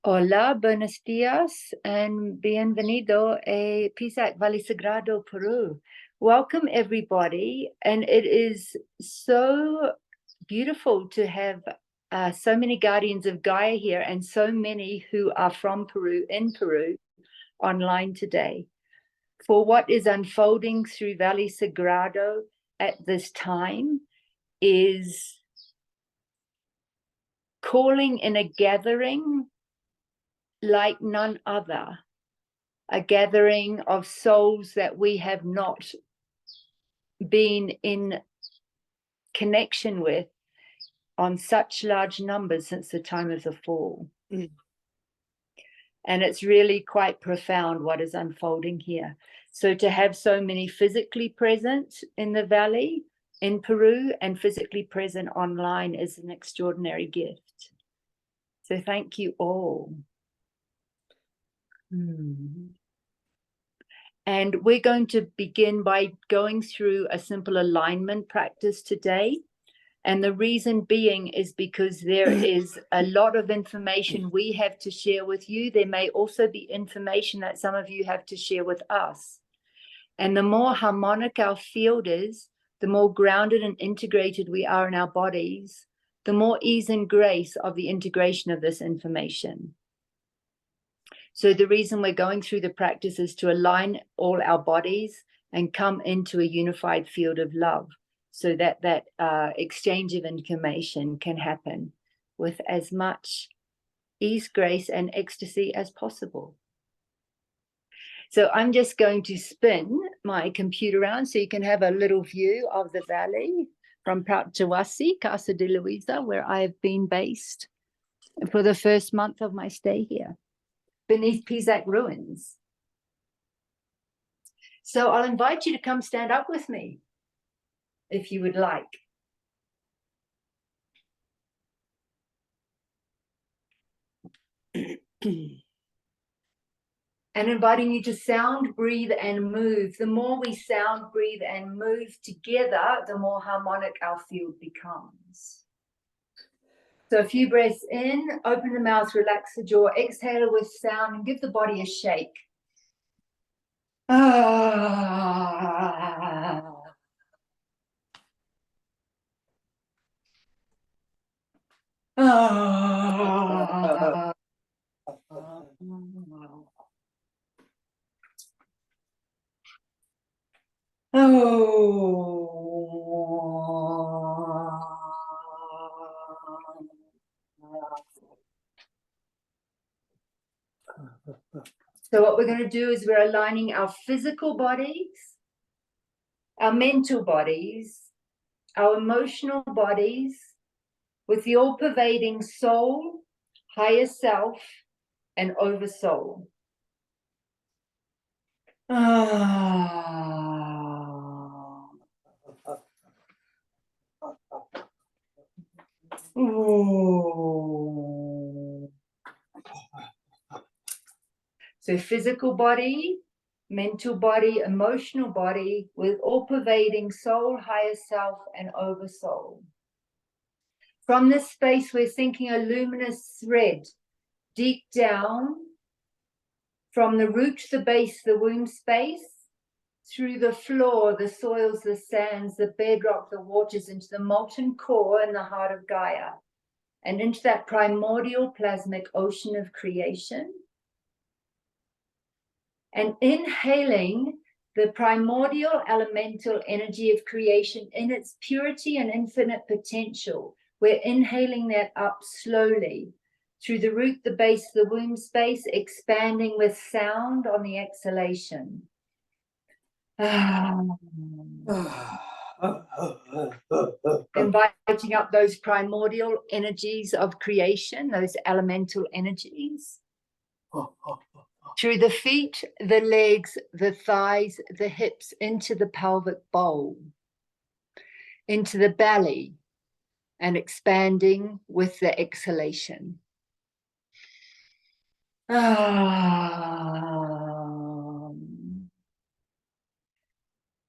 Hola, buenos días, and bienvenido a Pisac Valle Sagrado, Peru. Welcome, everybody, and it is so beautiful to have so many guardians of Gaia here and so many who are from Peru, in Peru, online today. For what is unfolding through Valle Sagrado at this time is calling in a gathering like none other, a gathering of souls that we have not been in connection with on such large numbers since the time of the fall. And it's really quite profound what is unfolding here. So to have so many physically present in the valley in Peru and physically present online is an extraordinary gift. So thank you all. And we're going to begin by going through a simple alignment practice today. And the reason being is because there is a lot of information we have to share with you. There may also be information that some of you have to share with us. And the more harmonic our field is, the more grounded and integrated we are in our bodies, the more ease and grace of the integration of this information. So the reason we're going through the practice is to align all our bodies and come into a unified field of love so that that exchange of information can happen with as much ease, grace, and ecstasy as possible. So I'm just going to spin my computer around so you can have a little view of the valley from Prautjawasi, Casa de Luisa, where I have been based for the first month of my stay here, beneath Pisac ruins. So I'll invite you to come stand up with me, if you would like. And inviting you to sound, breathe, and move. The more we sound, breathe, and move together, the more harmonic our field becomes. So a few breaths in, open the mouth, relax the jaw, exhale with sound, and give the body a shake. So what we're going to do is we're aligning our physical bodies, our mental bodies, our emotional bodies with the all-pervading soul, higher self, and oversoul. So physical body, mental body, emotional body with all-pervading soul, higher self, and oversoul. From this space, we're thinking a luminous thread deep down from the root to the base, the womb space, through the floor, the soils, the sands, the bedrock, the waters, into the molten core and the heart of Gaia, and into that primordial plasmic ocean of creation. And inhaling the primordial elemental energy of creation in its purity and infinite potential. We're inhaling that up slowly through the root, the base, the womb space, expanding with sound on the exhalation. Inviting up those primordial energies of creation, those elemental energies. Through the feet, the legs, the thighs, the hips, into the pelvic bowl, into the belly, and expanding with the exhalation.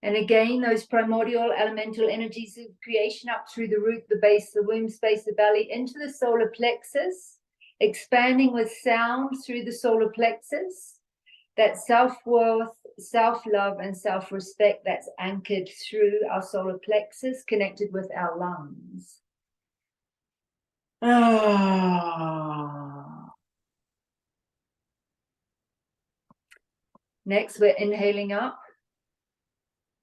And again, those primordial elemental energies of creation up through the root, the base, the womb space, the belly, into the solar plexus, expanding with sound through the solar plexus. That self-worth, self-love, and self-respect that's anchored through our solar plexus, connected with our lungs. Next, we're inhaling up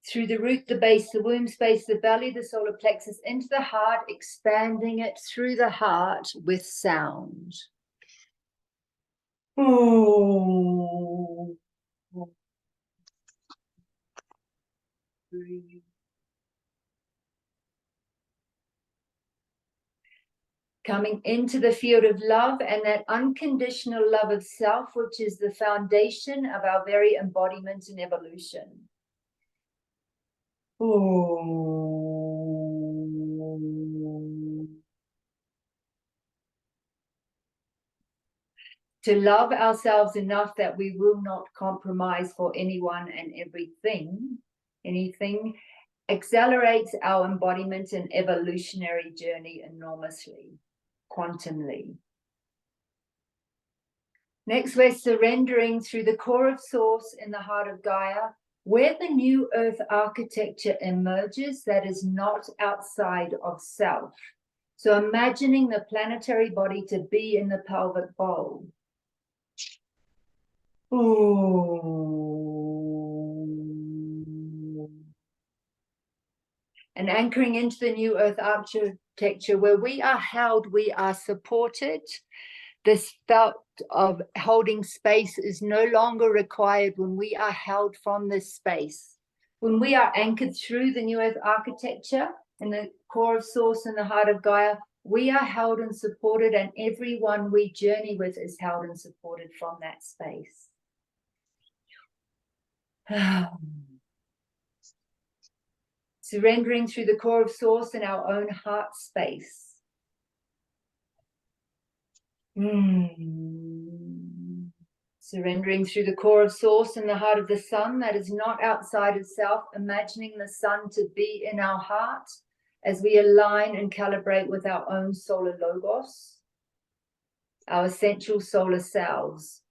through the root, the base, the womb space, the belly, the solar plexus, into the heart, expanding it through the heart with sound. Coming into the field of love and that unconditional love of self, which is the foundation of our very embodiment and evolution. To love ourselves enough that we will not compromise for anyone and anything accelerates our embodiment and evolutionary journey enormously, quantumly. Next, we're surrendering through the core of source in the heart of Gaia, where the new earth architecture emerges that is not outside of self. So imagining the planetary body to be in the pelvic bowl. And anchoring into the new earth architecture where we are held, we are supported. This felt of holding space is no longer required when we are held from this space. When we are anchored through the new earth architecture and the core of source in the heart of Gaia, we are held and supported, and everyone we journey with is held and supported from that space. Surrendering through the core of source in our own heart space. Surrendering through the core of source in the heart of the sun that is not outside of self, imagining the sun to be in our heart as we align and calibrate with our own solar logos, our essential solar selves.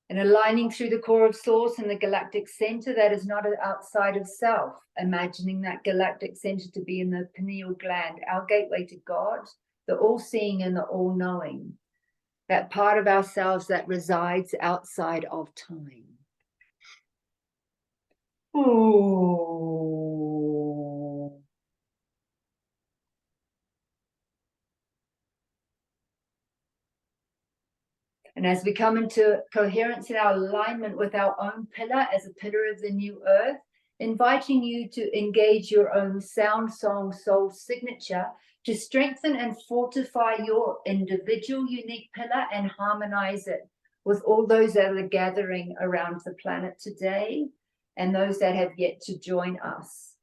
And aligning through the core of source in the galactic center that is not outside of self, imagining that galactic center to be in the pineal gland, our gateway to God, the all-seeing and the all-knowing, that part of ourselves that resides outside of time. And as we come into coherence in our alignment with our own pillar as a pillar of the new earth, inviting you to engage your own sound, song, soul signature to strengthen and fortify your individual unique pillar and harmonize it with all those that are gathering around the planet today and those that have yet to join us.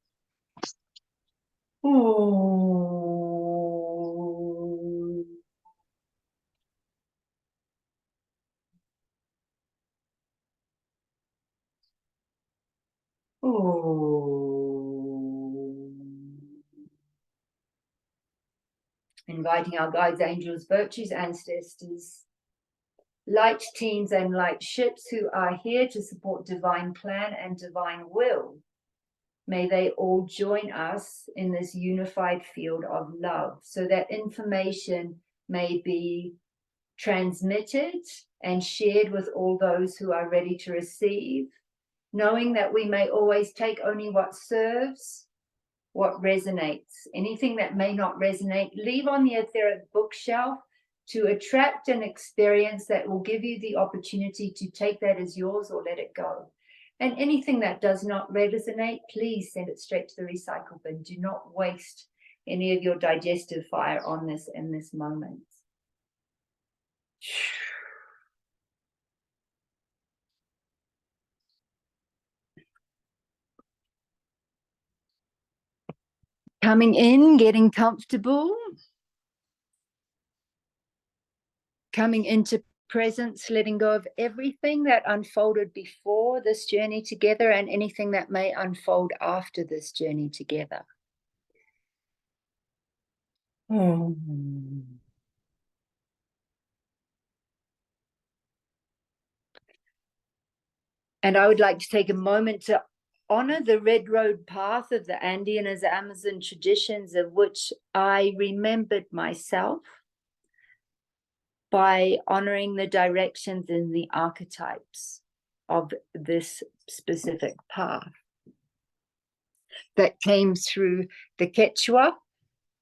Inviting our guides, angels, virtues, ancestors, light teams and light ships who are here to support divine plan and divine will. May they all join us in this unified field of love so that information may be transmitted and shared with all those who are ready to receive, knowing that we may always take only what serves, what resonates. Anything that may not resonate, leave on the etheric bookshelf to attract an experience that will give you the opportunity to take that as yours or let it go. And anything that does not resonate, please send it straight to the recycle bin. Do not waste any of your digestive fire on this in this moment. Coming in, getting comfortable. Coming into presence, letting go of everything that unfolded before before this journey together and anything that may unfold after this journey together. And I would like to take a moment to honor the red road path of the Andean as Amazon traditions, of which I remembered myself by honoring the directions and the archetypes of this specific path that came through the Quechua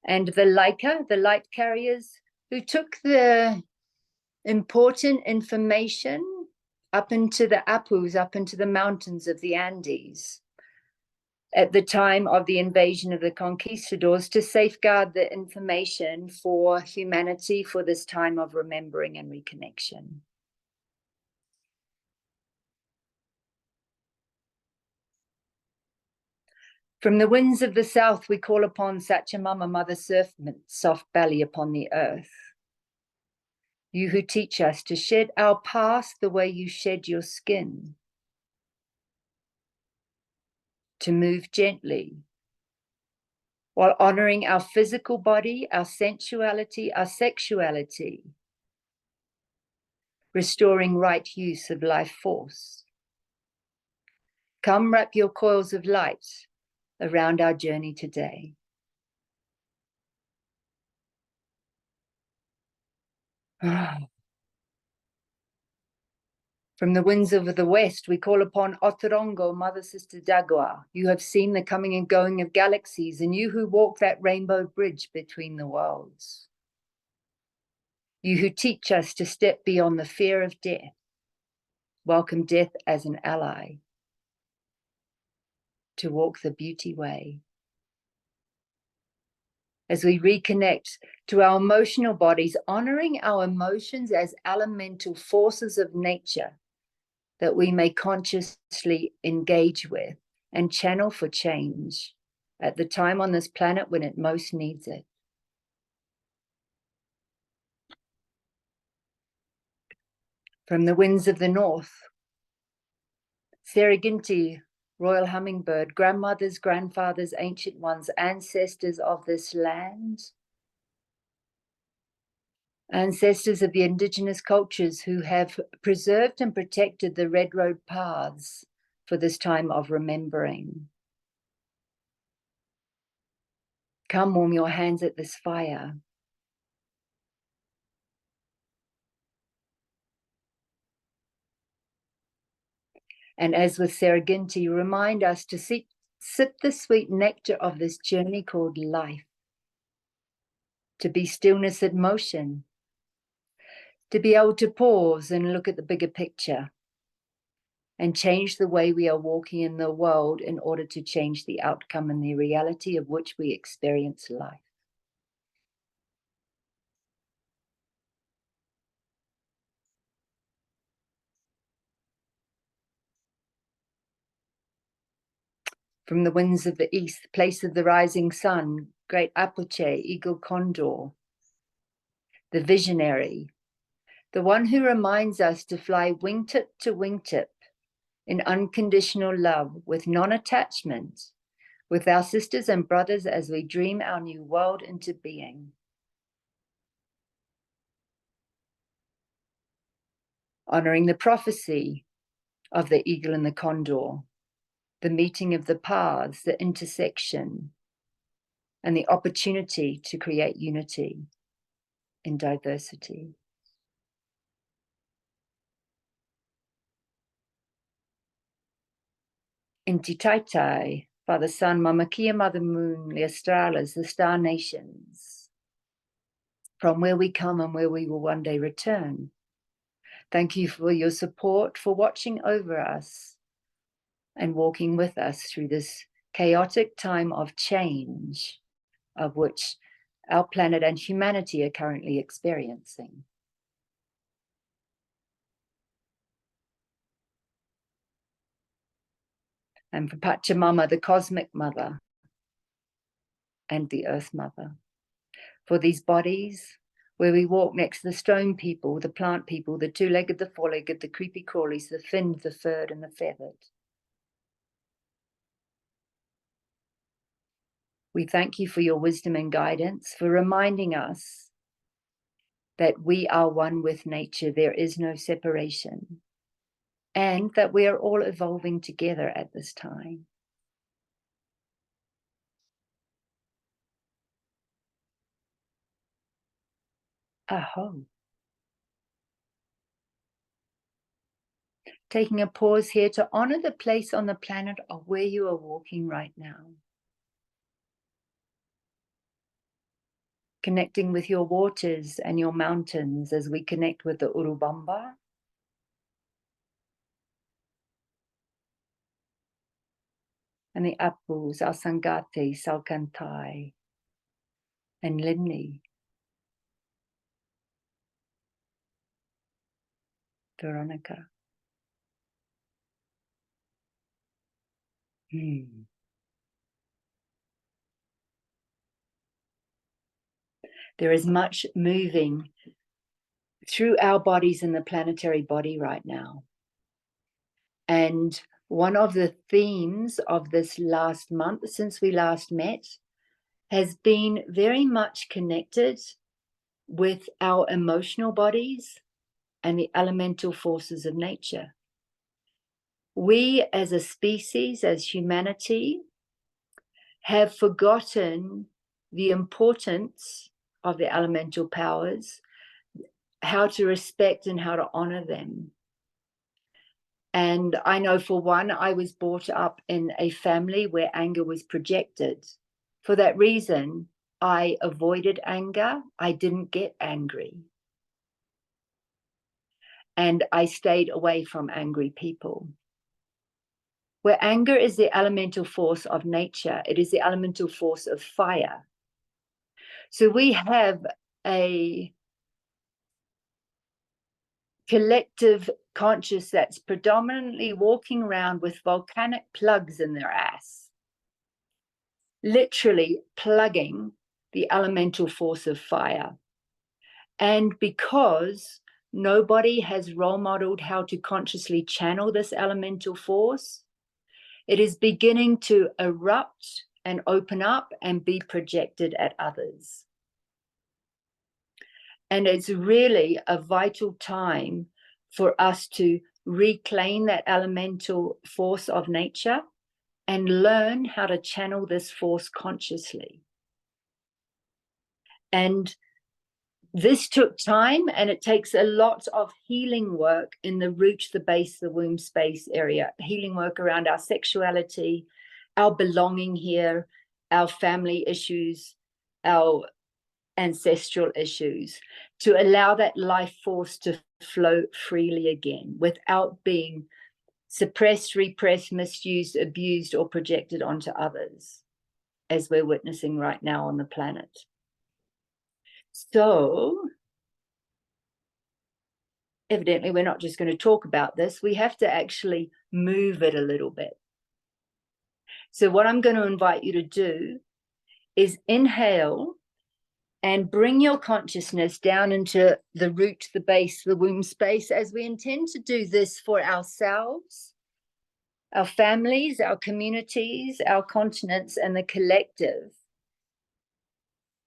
and the Laika, the light carriers, who took the important information up into the Apus, up into the mountains of the Andes, at the time of the invasion of the conquistadors, to safeguard the information for humanity for this time of remembering and reconnection. From the winds of the south, we call upon Sachamama, Mother Serpent, soft belly upon the earth. You who teach us to shed our past the way you shed your skin, to move gently, while honoring our physical body, our sensuality, our sexuality, restoring right use of life force. Come wrap your coils of light around our journey today. From the winds of the west, we call upon Otorongo, Mother Sister Dagua. You have seen the coming and going of galaxies, and you who walk that rainbow bridge between the worlds. You who teach us to step beyond the fear of death, welcome death as an ally, to walk the beauty way. As we reconnect to our emotional bodies, honoring our emotions as elemental forces of nature that we may consciously engage with and channel for change at the time on this planet when it most needs it. From the winds of the north, Seraginti, royal hummingbird, grandmothers, grandfathers, ancient ones, ancestors of this land, ancestors of the indigenous cultures who have preserved and protected the red road paths for this time of remembering. Come warm your hands at this fire. And as with Seraginti, remind us to sip the sweet nectar of this journey called life, to be stillness and motion, to be able to pause and look at the bigger picture and change the way we are walking in the world in order to change the outcome and the reality of which we experience life. From the winds of the east, place of the rising sun, great Apoche, eagle condor, the visionary, the one who reminds us to fly wingtip to wingtip in unconditional love with non-attachment with our sisters and brothers as we dream our new world into being. Honoring the prophecy of the eagle and the condor, the meeting of the paths, the intersection, and the opportunity to create unity in diversity. Inti Taitai, Father Sun, Mama Kia, Mother Moon, the Astralas, the Star Nations, from where we come and where we will one day return. Thank you for your support, for watching over us and walking with us through this chaotic time of change of which our planet and humanity are currently experiencing. And for Pachamama, the cosmic mother and the earth mother, for these bodies, where we walk next to the stone people, the plant people, the two-legged, the four-legged, the creepy crawlies, the finned, the furred, and the feathered. We thank you for your wisdom and guidance, for reminding us that we are one with nature. There is no separation, and that we are all evolving together at this time. Aho. Taking a pause here to honor the place on the planet of where you are walking right now. Connecting with your waters and your mountains as we connect with the Urubamba. And the Apus, Alsangate, Salkantai, and Limni, Veronica. There is much moving through our bodies in the planetary body right now. And one of the themes of this last month, since we last met, has been very much connected with our emotional bodies and the elemental forces of nature. We as a species, as humanity, have forgotten the importance of the elemental powers, how to respect and how to honor them. And I know, for one, I was brought up in a family where anger was projected. For that reason, I avoided anger. I didn't get angry. And I stayed away from angry people. Where anger is the elemental force of nature, it is the elemental force of fire. So we have a collective conscious that's predominantly walking around with volcanic plugs in their ass, literally plugging the elemental force of fire. And because nobody has role modeled how to consciously channel this elemental force, it is beginning to erupt and open up and be projected at others. And it's really a vital time for us to reclaim that elemental force of nature and learn how to channel this force consciously. And this took time, and it takes a lot of healing work in the root, the base, the womb space area, healing work around our sexuality, our belonging here, our family issues, our ancestral issues, to allow that life force to flow freely again without being suppressed, repressed, misused, abused, or projected onto others, as we're witnessing right now on the planet. So evidently, we're not just going to talk about this. We have to actually move it a little bit. So what I'm going to invite you to do is inhale and bring your consciousness down into the root, the base, the womb space, as we intend to do this for ourselves, our families, our communities, our continents, and the collective.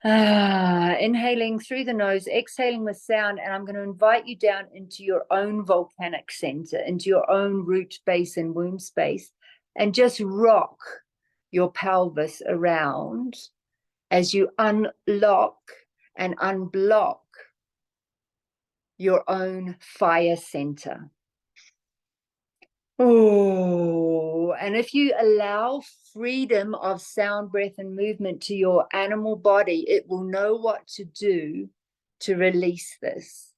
Inhaling through the nose, exhaling with sound, and I'm going to invite you down into your own volcanic center, into your own root, base, and womb space, and just rock your pelvis around as you unlock and unblock your own fire center. Oh, and if you allow freedom of sound, breath, and movement to your animal body, it will know what to do to release this.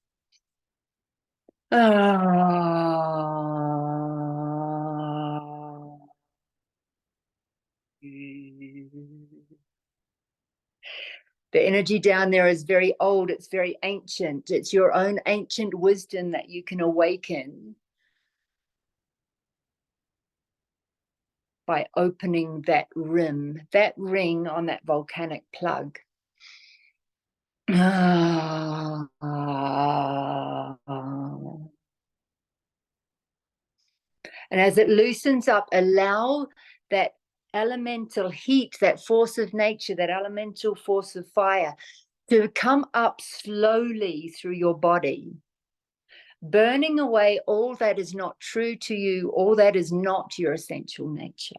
The energy down there is very old. It's very ancient. It's your own ancient wisdom that you can awaken by opening that rim, that ring on that volcanic plug. And as it loosens up, allow that elemental heat, that force of nature, that elemental force of fire to come up slowly through your body, burning away all that is not true to you, all that is not your essential nature.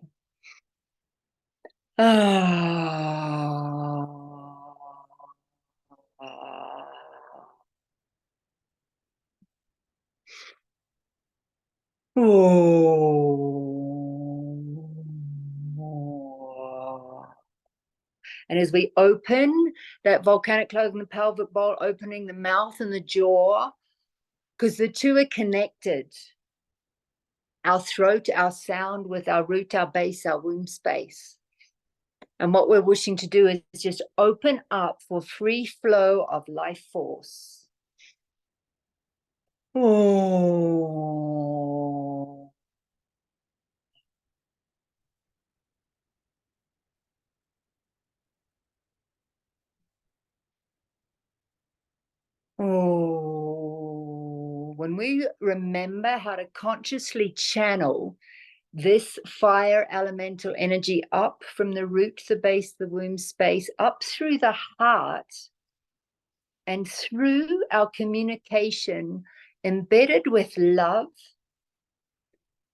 And as we open that volcanic clove in the pelvic bowl, opening the mouth and the jaw, because the two are connected. Our throat, our sound with our root, our base, our womb space. And what we're wishing to do is just open up for free flow of life force. Oh. Oh. When we remember how to consciously channel this fire elemental energy up from the root, the base, the womb space, up through the heart, and through our communication embedded with love,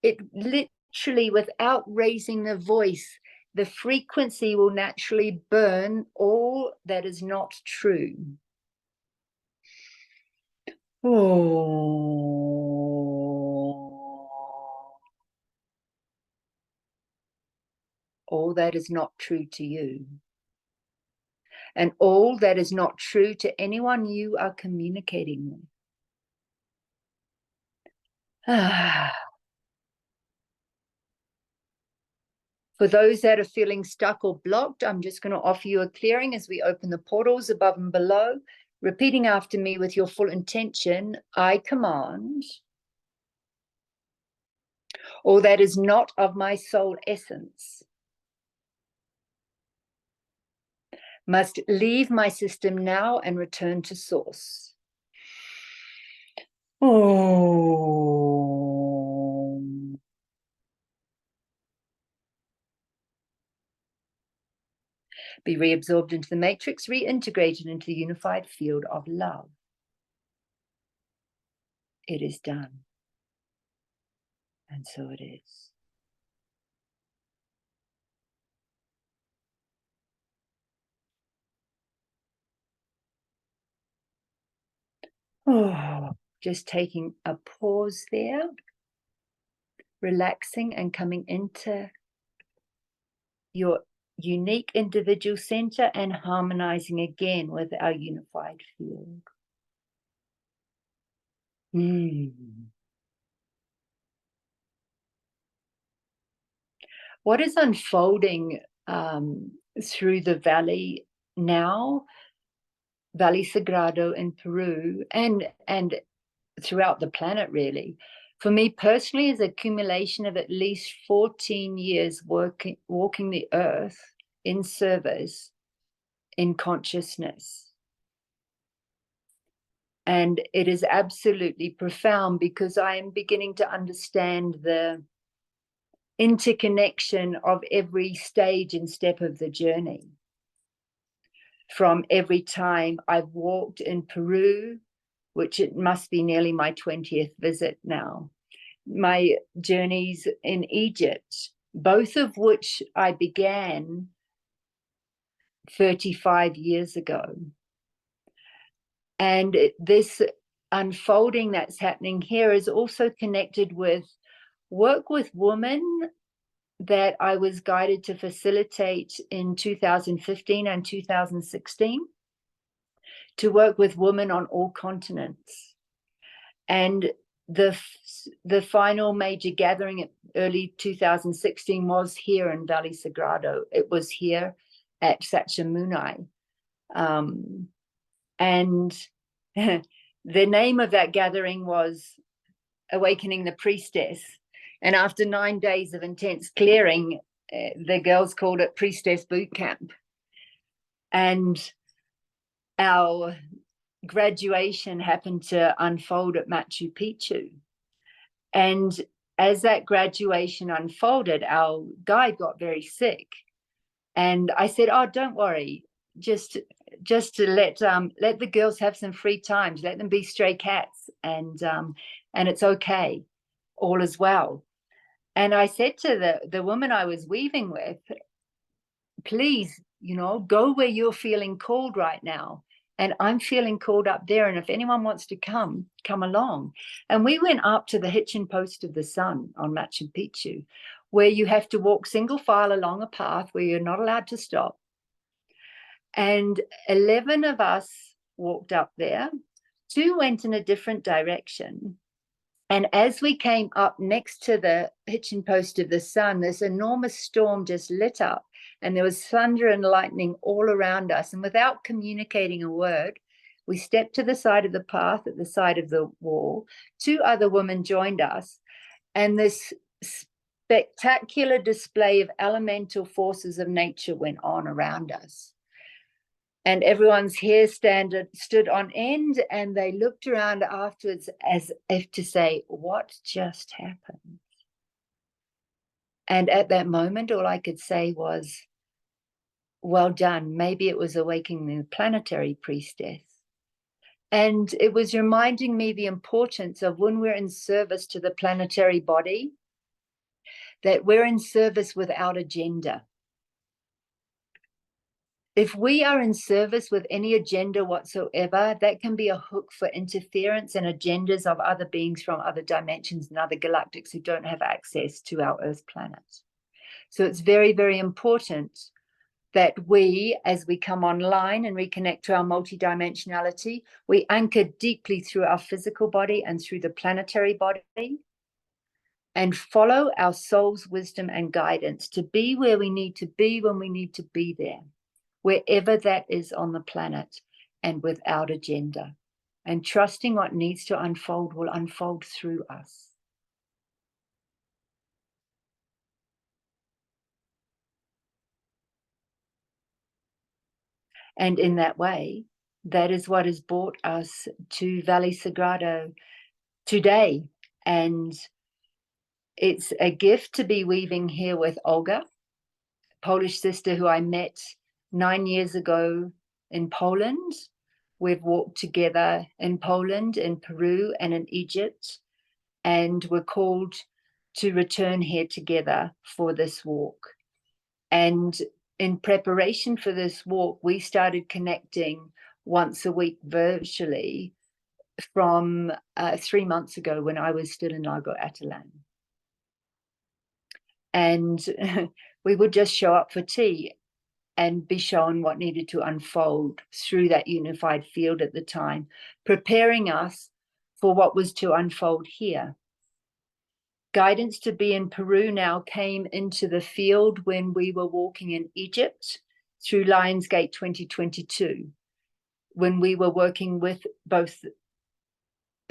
it literally, without raising the voice, the frequency will naturally burn all that is not true. Oh. All that is not true to you. And all that is not true to anyone you are communicating with. For those that are feeling stuck or blocked, I'm just going to offer you a clearing as we open the portals above and below, repeating after me with your full intention. I command all that is not of my soul essence must leave my system now and return to source. Oh. Be reabsorbed into the matrix, reintegrated into the unified field of love. It is done. And so it is. Oh, just taking a pause there, relaxing and coming into your unique individual center and harmonizing again with our unified field. What is unfolding through the Valle now, Valle Sagrado in Peru, and throughout the planet really, for me personally, is accumulation of at least 14 years walking the earth in service, in consciousness. And it is absolutely profound because I am beginning to understand the interconnection of every stage and step of the journey. From every time I've walked in Peru, which it must be nearly my 20th visit now, my journeys in Egypt, both of which I began 35 years ago. And this unfolding that's happening here is also connected with work with women that I was guided to facilitate in 2015 and 2016, to work with women on all continents. And the final major gathering in early 2016 was here in Valle Sagrado. It was here at Sachamunai. And the name of that gathering was Awakening the Priestess. And after 9 days of intense clearing, the girls called it Priestess Boot Camp. And our graduation happened to unfold at Machu Picchu. And as that graduation unfolded, our guide got very sick. And I said, oh, don't worry, just to let the girls have some free time, let them be stray cats, and it's okay, all is well. And I said to the woman I was weaving with, please, go where you're feeling called right now. And I'm feeling called up there. And if anyone wants to come along. And we went up to the hitching post of the sun on Machu Picchu, where you have to walk single file along a path where you're not allowed to stop. And 11 of us walked up there. 2 went in a different direction. And as we came up next to the hitching post of the sun, this enormous storm just lit up, and there was thunder and lightning all around us. And without communicating a word, we stepped to the side of the path at the side of the wall. 2 other women joined us, and this spectacular display of elemental forces of nature went on around us. And everyone's hair stood on end, and they looked around afterwards as if to say, what just happened? And at that moment, all I could say was, well done. Maybe it was awakening the planetary priestess. And it was reminding me the importance of when we're in service to the planetary body, that we're in service without agenda. If we are in service with any agenda whatsoever, that can be a hook for interference and agendas of other beings from other dimensions and other galactics who don't have access to our Earth planet. So it's very, very important that we, as we come online and reconnect to our multidimensionality, we anchor deeply through our physical body and through the planetary body, and follow our soul's wisdom and guidance to be where we need to be when we need to be there, wherever that is on the planet, and without agenda. And trusting what needs to unfold will unfold through us. And in that way, that is what has brought us to Valle Sagrado today. And it's a gift to be weaving here with Olga, Polish sister who I met 9 years ago in Poland. We've walked together in Poland, in Peru, and in Egypt, and we're called to return here together for this walk. And in preparation for this walk, we started connecting once a week virtually from 3 months ago when I was still in Lago Atalan. And we would just show up for tea and be shown what needed to unfold through that unified field at the time, preparing us for what was to unfold here. Guidance to be in Peru now came into the field when we were walking in Egypt through Lionsgate 2022, when we were working with both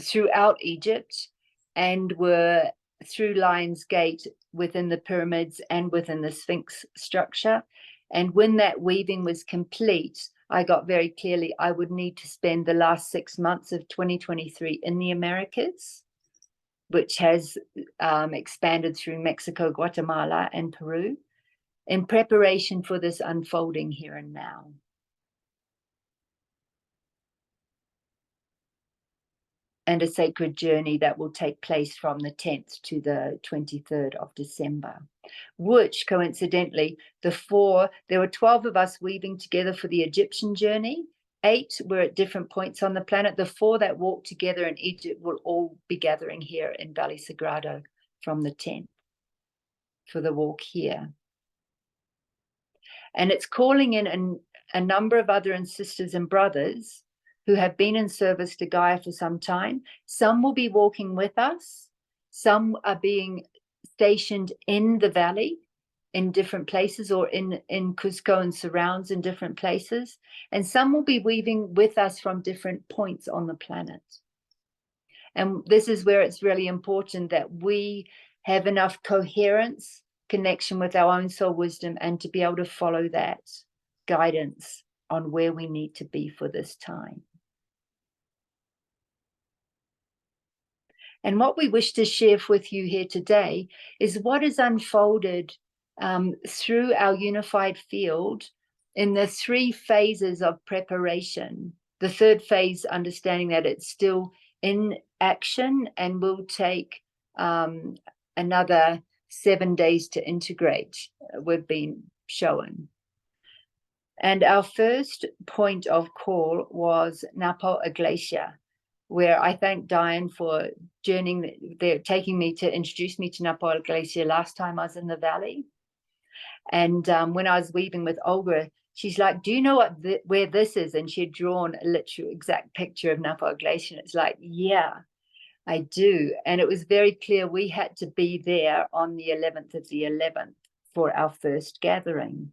throughout Egypt and were through Lionsgate within the pyramids and within the Sphinx structure. And when that weaving was complete, I got very clearly I would need to spend the last 6 months of 2023 in the Americas, which has expanded through Mexico, Guatemala, and Peru, in preparation for this unfolding here and now. And a sacred journey that will take place from the 10th to the 23rd of December, which coincidentally, there were 12 of us weaving together for the Egyptian journey. 8 were at different points on the planet. The 4 that walked together in Egypt will all be gathering here in Valle Sagrado from the 10th for the walk here. And it's calling in a number of other sisters and brothers who have been in service to Gaia for some time. Some will be walking with us. Some are being stationed in the valley in different places, or in Cusco and surrounds in different places. And some will be weaving with us from different points on the planet. And this is where it's really important that we have enough coherence, connection with our own soul wisdom, and to be able to follow that guidance on where we need to be for this time. And what we wish to share with you here today is what is unfolded through our unified field in the 3 phases of preparation. The 3rd phase, understanding that it's still in action and will take another 7 days to integrate, we've been shown. And our first point of call was Napo Iglesia, where I thank Diane for journeying, they're taking me to introduce me to Napo Iglesia last time I was in the Valley. And when I was weaving with Olga, she's like, do you know where this is? And she had drawn a literal exact picture of Napo Iglesia. It's like, yeah, I do. And it was very clear we had to be there on the 11th of the 11th for our first gathering.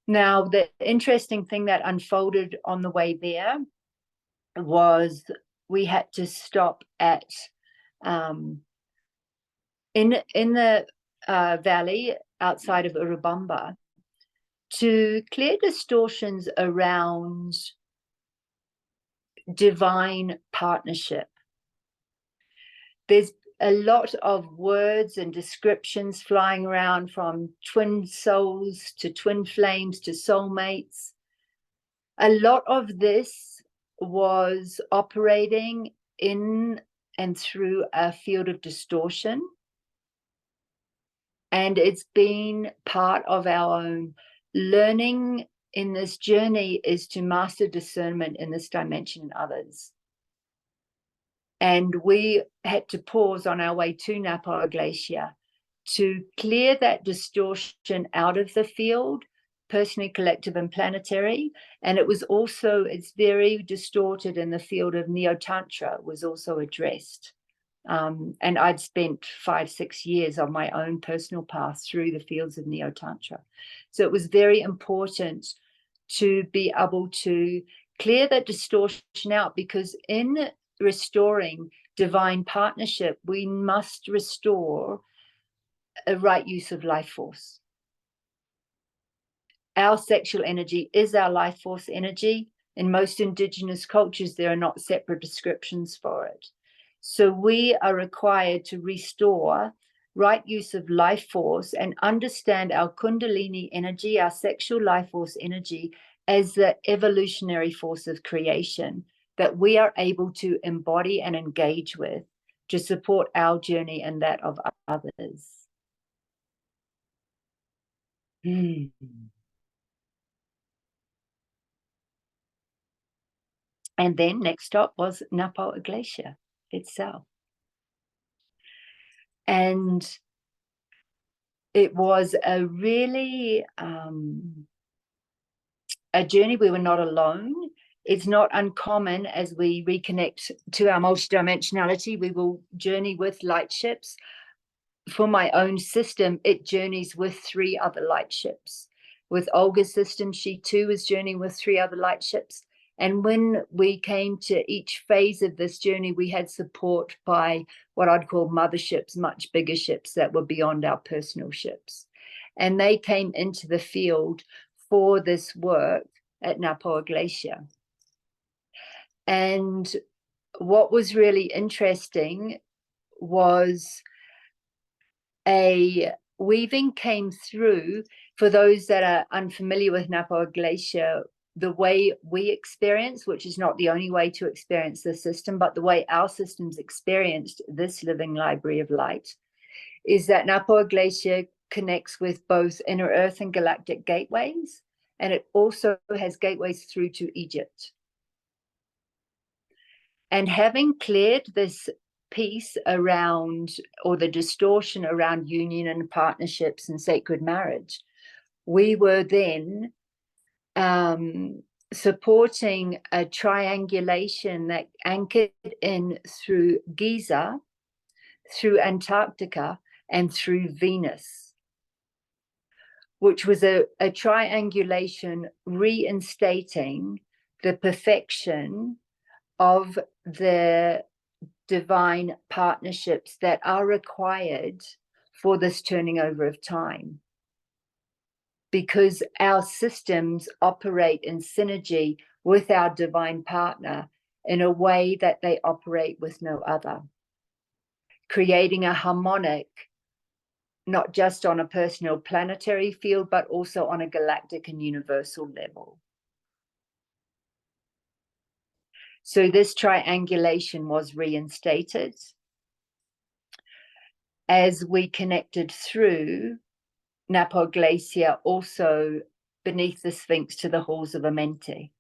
Now, the interesting thing that unfolded on the way there was we had to stop at in the valley outside of Urubamba to clear distortions around divine partnership. There's a lot of words and descriptions flying around, from twin souls to twin flames to soulmates. A lot of this was operating in and through a field of distortion. And it's been part of our own learning in this journey, is to master discernment in this dimension and others. And we had to pause on our way to Napo Iglesia to clear that distortion out of the field, personally, collective, and planetary. And it was also, it's very distorted in the field of Neo-Tantra, was also addressed. And I'd spent 5-6 years on my own personal path through the fields of Neo-Tantra. So it was very important to be able to clear that distortion out, because in restoring divine partnership, we must restore a right use of life force. Our sexual energy is our life force energy. In most indigenous cultures, there are not separate descriptions for it. So we are required to restore right use of life force and understand our Kundalini energy, our sexual life force energy, as the evolutionary force of creation that we are able to embody and engage with to support our journey and that of others. And then next stop was Napo Iglesia itself. And it was a really a journey. We were not alone. It's not uncommon as we reconnect to our multidimensionality. We will journey with light ships. For my own system, it journeys with 3 other light ships. With Olga's system, she too is journeying with 3 other light ships. And when we came to each phase of this journey, we had support by what I'd call motherships, much bigger ships that were beyond our personal ships. And they came into the field for this work at Napo Iglesia. And what was really interesting was a weaving came through. For those that are unfamiliar with Napo Iglesia, the way we experience, which is not the only way to experience the system, but the way our systems experienced this living library of light, is that Napo Iglesia connects with both inner earth and galactic gateways, and it also has gateways through to Egypt. And having cleared this piece around, or the distortion around union and partnerships and sacred marriage, we were then supporting a triangulation that anchored in through Giza, through Antarctica, and through Venus, which was a triangulation reinstating the perfection of the divine partnerships that are required for this turning over of time. because our systems operate in synergy with our divine partner in a way that they operate with no other, creating a harmonic, not just on a personal planetary field, but also on a galactic and universal level. So this triangulation was reinstated as we connected through Napo Glacier, also beneath the Sphinx, to the halls of Amenti.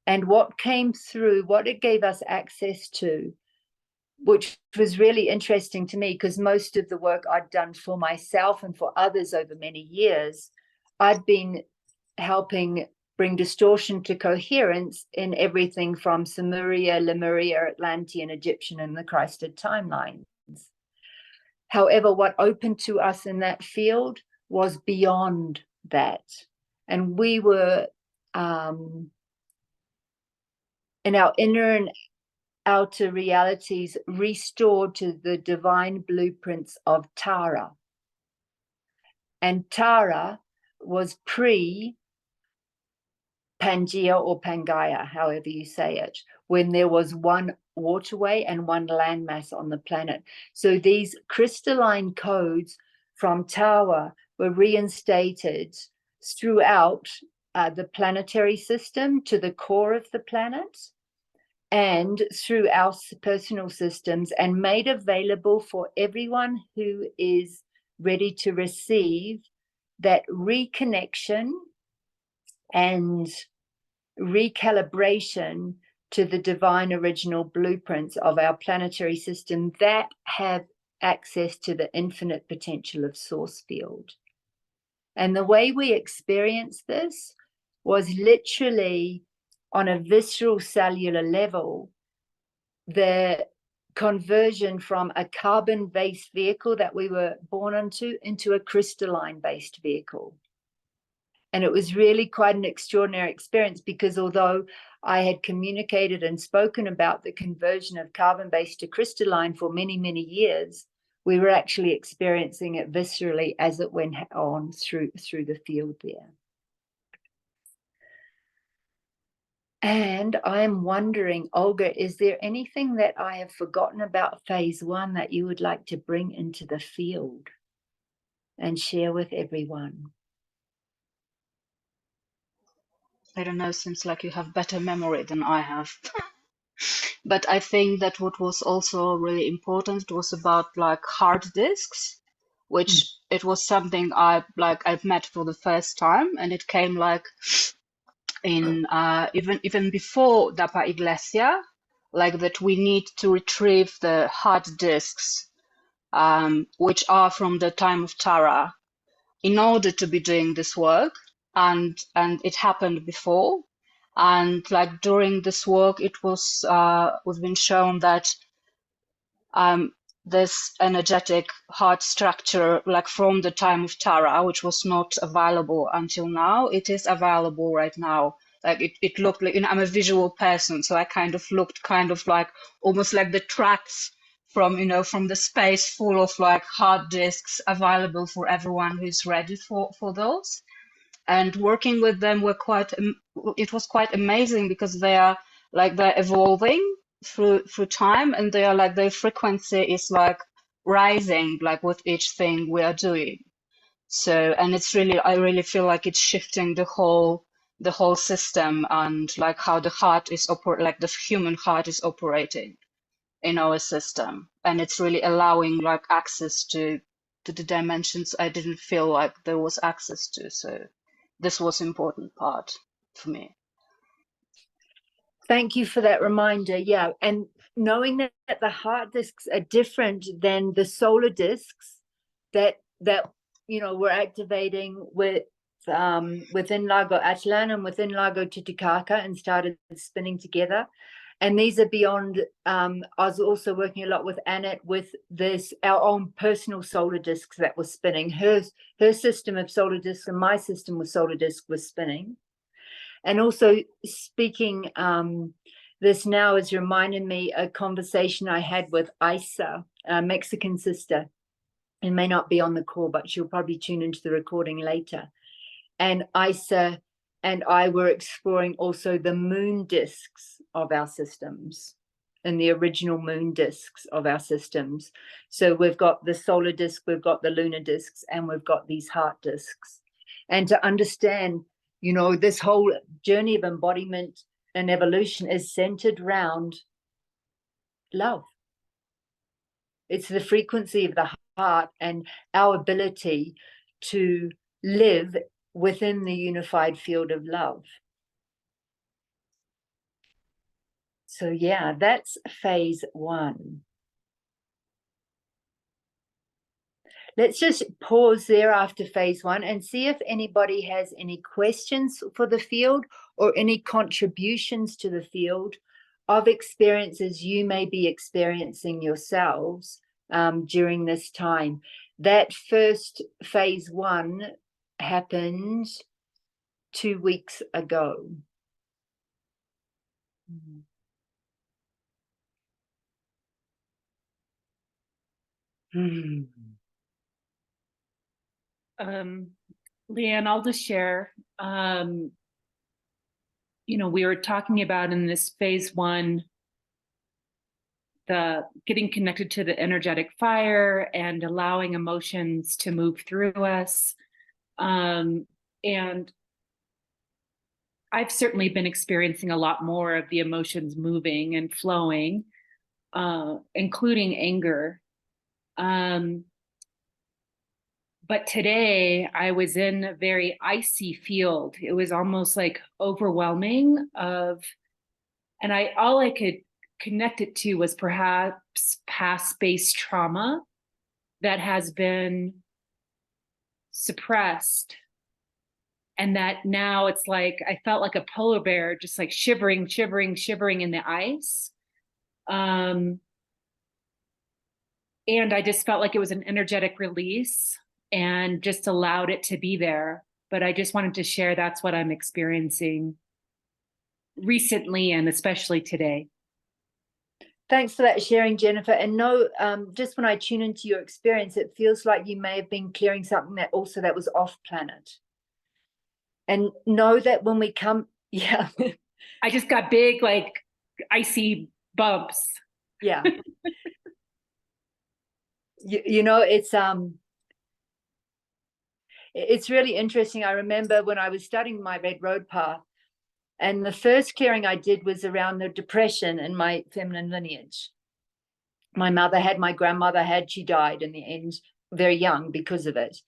And what came through, what it gave us access to, which was really interesting to me, because most of the work I'd done for myself and for others over many years, I'd been helping bring distortion to coherence in everything from Sumeria, Lemuria, Atlantean, Egyptian, and the Christed timelines. However, what opened to us in that field was beyond that. And we were in our inner and outer realities restored to the divine blueprints of Tara. And Tara was pre-Pangea or Pangaea, however you say it, when there was one waterway and one landmass on the planet. So these crystalline codes from Tara were reinstated throughout the planetary system to the core of the planet and through our personal systems, and made available for everyone who is ready to receive that reconnection and recalibration to the divine original blueprints of our planetary system that have access to the infinite potential of source field. And the way we experienced this was literally on a visceral cellular level, the conversion from a carbon-based vehicle that we were born into a crystalline-based vehicle. And it was really quite an extraordinary experience, because although I had communicated and spoken about the conversion of carbon-based to crystalline for many, many years, we were actually experiencing it viscerally as it went on through the field there. And I'm wondering, Olga, is there anything that I have forgotten about phase one that you would like to bring into the field and share with everyone? I don't know, seems like you have better memory than I have. But I think that what was also really important was about like hard disks, which it was something I've met for the first time, and it came like in even before Dapa Iglesia, like that we need to retrieve the hard disks, which are from the time of Tara, in order to be doing this work, and it happened before, and like during this work, it was we've been shown that this energetic hard structure, like from the time of Tara, which was not available until now, it is available right now. Like it looked like, I'm a visual person, so I kind of looked kind of like almost like the tracks from, from the space full of like hard disks available for everyone who's ready for those. And working with them it was quite amazing, because they're evolving through time, and they are like their frequency is like rising like with each thing we are doing. So, and I really feel like it's shifting the whole system, and like how the heart is like the human heart is operating in our system, and it's really allowing like access to the dimensions I didn't feel like there was access to. So this was important part for me. Thank you for that reminder. Yeah, and knowing that the heart disks are different than the solar disks that we're activating within Lago Atlan and within Lago Titicaca and started spinning together. And these are beyond. I was also working a lot with Annette with our own personal solar disks that were spinning. Her system of solar disks and my system of solar disk was spinning. And also speaking, this now is reminding me a conversation I had with Isa, a Mexican sister, It may not be on the call, but she'll probably tune into the recording later. And Isa and I were exploring also the moon discs of our systems, and the original moon discs of our systems. So we've got the solar disc, we've got the lunar discs, and we've got these heart discs. And to understand, you know, this whole journey of embodiment and evolution is centered around love. It's the frequency of the heart and our ability to live within the unified field of love. So yeah, that's phase 1. Let's just pause there after phase 1 and see if anybody has any questions for the field or any contributions to the field of experiences you may be experiencing yourselves during this time. That first phase 1 happened 2 weeks ago. Leanne, I'll just share. You know, we were talking about in this phase 1, the getting connected to the energetic fire and allowing emotions to move through us. And I've certainly been experiencing a lot more of the emotions moving and flowing, including anger. But today I was in a very icy field. It was almost like overwhelming and all I could connect it to was perhaps past-based trauma that has been suppressed. And that now it's like, I felt like a polar bear, just like shivering in the ice. And I just felt like it was an energetic release and just allowed it to be there. But I just wanted to share that's what I'm experiencing recently and especially today. Thanks for that sharing, Jennifer. And no, just when I tune into your experience, it feels like you may have been clearing something that was off planet. And know that when we come, yeah. I just got big, like icy bumps. Yeah. you know, it's really interesting. I remember when I was studying my Red Road path, and the first clearing I did was around the depression in my feminine lineage. My mother had, my grandmother had, she died in the end very young because of it.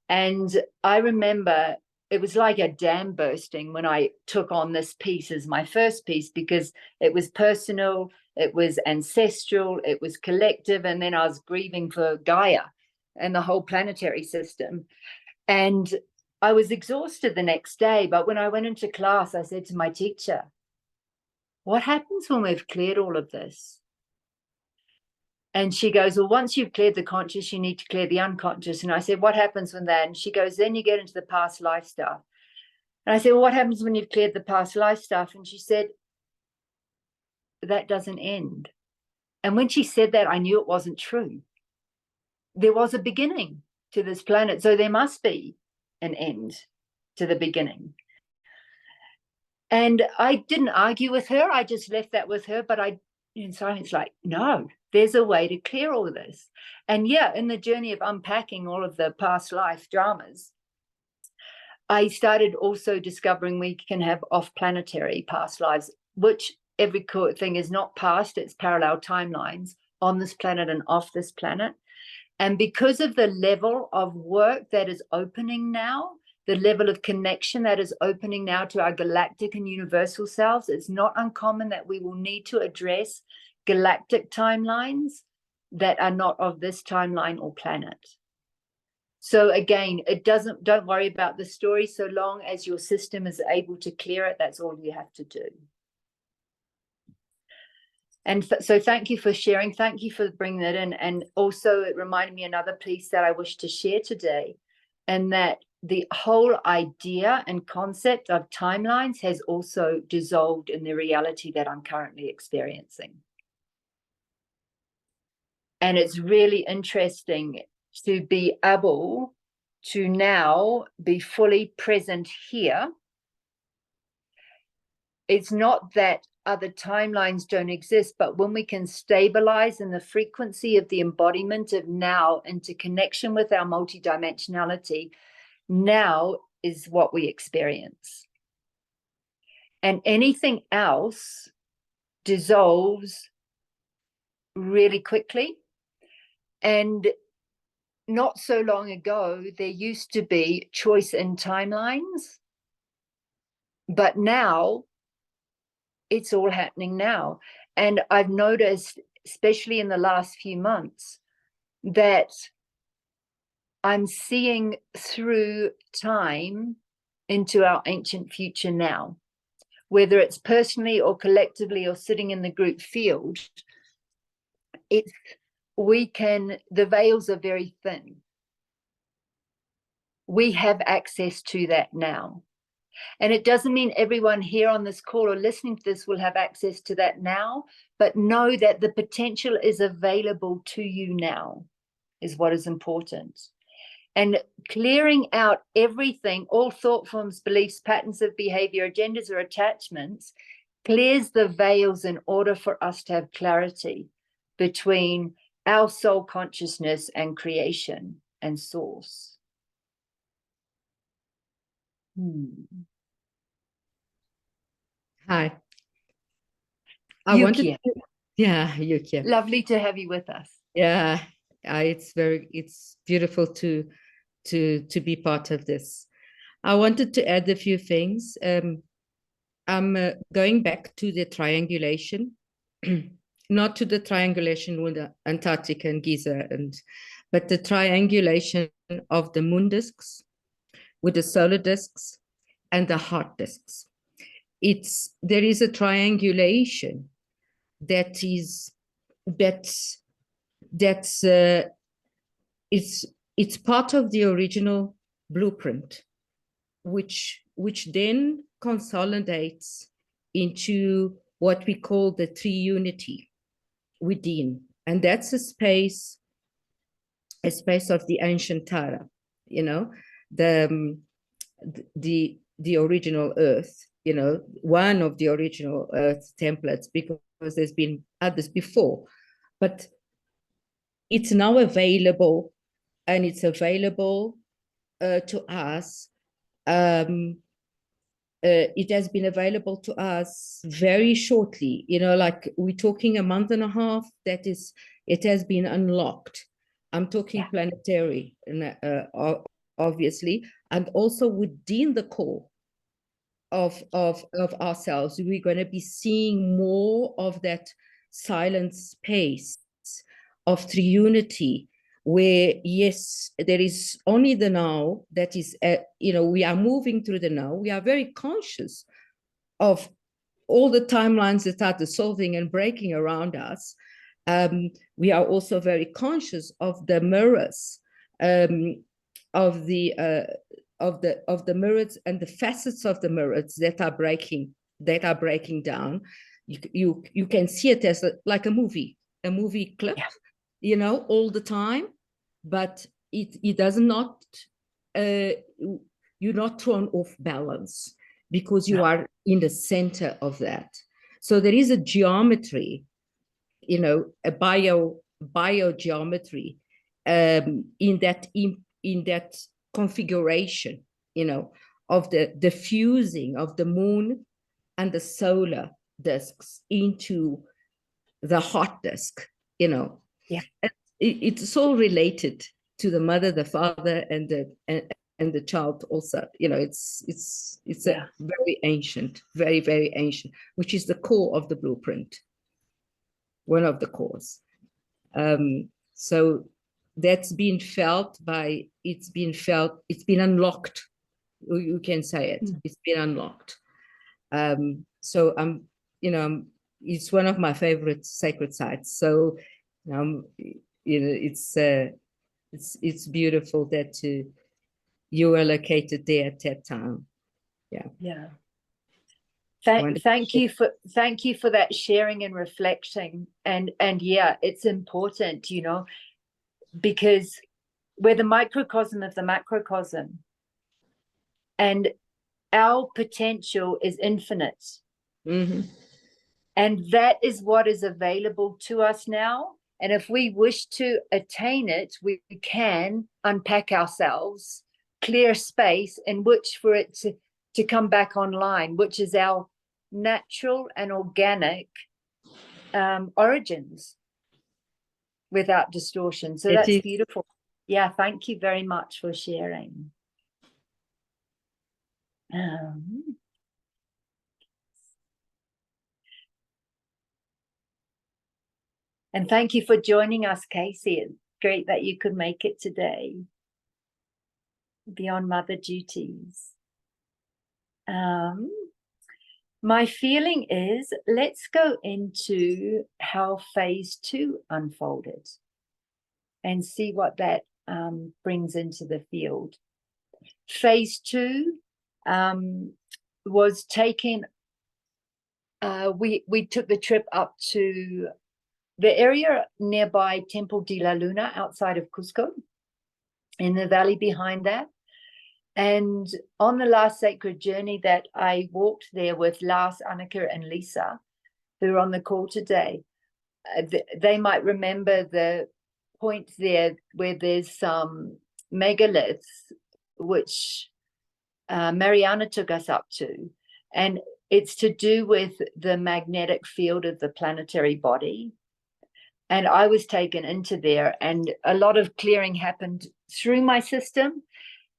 And I remember it was like a dam bursting when I took on this piece as my first piece, because it was personal, it was ancestral, it was collective, and then I was grieving for Gaia and the whole planetary system. And I was exhausted the next day, but when I went into class, I said to my teacher, what happens when we've cleared all of this? And she goes, well, once you've cleared the conscious, you need to clear the unconscious. And I said, what happens when that? And she goes, then you get into the past life stuff. And I said, well, what happens when you've cleared the past life stuff? And she said, that doesn't end. And when she said that, I knew it wasn't true. There was a beginning to this planet, so there must be an end to the beginning. And I didn't argue with her. I just left that with her. But in silence, like, no, there's a way to clear all of this. And yeah, in the journey of unpacking all of the past life dramas, I started also discovering we can have off-planetary past lives, which every thing is not past, it's parallel timelines on this planet and off this planet. And because of the level of work that is opening now, the level of connection that is opening now to our galactic and universal selves, it's not uncommon that we will need to address galactic timelines that are not of this timeline or planet. So again, don't worry about the story so long as your system is able to clear it. That's all you have to do. And so thank you for sharing. Thank you for bringing that in. And also it reminded me another piece that I wish to share today, and that the whole idea and concept of timelines has also dissolved in the reality that I'm currently experiencing. And it's really interesting to be able to now be fully present here. It's not that other timelines don't exist, but when we can stabilize in the frequency of the embodiment of now into connection with our multidimensionality, now is what we experience. And anything else dissolves really quickly. And not so long ago, there used to be choice in timelines, but now it's all happening now. And I've noticed, especially in the last few months, that I'm seeing through time into our ancient future now, whether it's personally or collectively or sitting in the group field. The veils are very thin. We have access to that now. And it doesn't mean everyone here on this call or listening to this will have access to that now, but know that the potential is available to you now is what is important. And clearing out everything, all thought forms, beliefs, patterns of behavior, agendas, or attachments, clears the veils in order for us to have clarity between our soul consciousness and creation and source. Hi. Yukia. Yukia. Lovely to have you with us. Yeah, it's beautiful to be part of this. I wanted to add a few things. I'm going back to the triangulation, not to the triangulation with the Antarctica and Giza, but the triangulation of the moon disks with the solar disks and the heart disks. There is a triangulation it's part of the original blueprint, which then consolidates into what we call the triunity within, and that's a space of the ancient Tara, the original Earth, one of the original Earth templates, because there's been others before, but it's now available, and it's available to us. It has been available to us very shortly, like we're talking a month and a half, it has been unlocked. I'm talking planetary, obviously, and also within the core of ourselves, we're going to be seeing more of that silent space of triunity, where yes, there is only the now that is, we are moving through the now. We are very conscious of all the timelines that are dissolving and breaking around us. We are also very conscious of the mirrors, of the mirrors and the facets of the mirrors that are breaking down. You can see it as like a movie clip, all the time, but it does not, you're not thrown off balance because you are in the center of that. So there is a geometry, a biogeometry in that configuration, of the fusing of the moon and the solar disks into the hot disk, It's all related to the mother, the father, and the child also. It's a very ancient, very, very ancient, which is the core of the blueprint, one of the cores. So that's been felt it's been unlocked. You can say it. It's been unlocked. So it's one of my favorite sacred sites. So it's beautiful that you were located there at that time. Thank you for that sharing and reflecting, and it's important, because we're the microcosm of the macrocosm, and our potential is infinite. Mm-hmm. And that is what is available to us now. And if we wish to attain it, we can unpack ourselves, clear space in which for it to come back online, which is our natural and organic origins without distortion. So that's beautiful. Yeah, thank you very much for sharing. And thank you for joining us, Casey. It's great that you could make it today. Beyond Mother Duties. My feeling is, let's go into how phase 2 unfolded and see what that brings into the field. Phase 2 was taken, we took the trip up to the area nearby Temple de la Luna outside of Cusco, in the valley behind that. And on the last sacred journey that I walked there with Lars, Annika, and Lisa, who are on the call today, they might remember the point there where there's some megaliths, which Mariana took us up to. And it's to do with the magnetic field of the planetary body. And I was taken into there, and a lot of clearing happened through my system.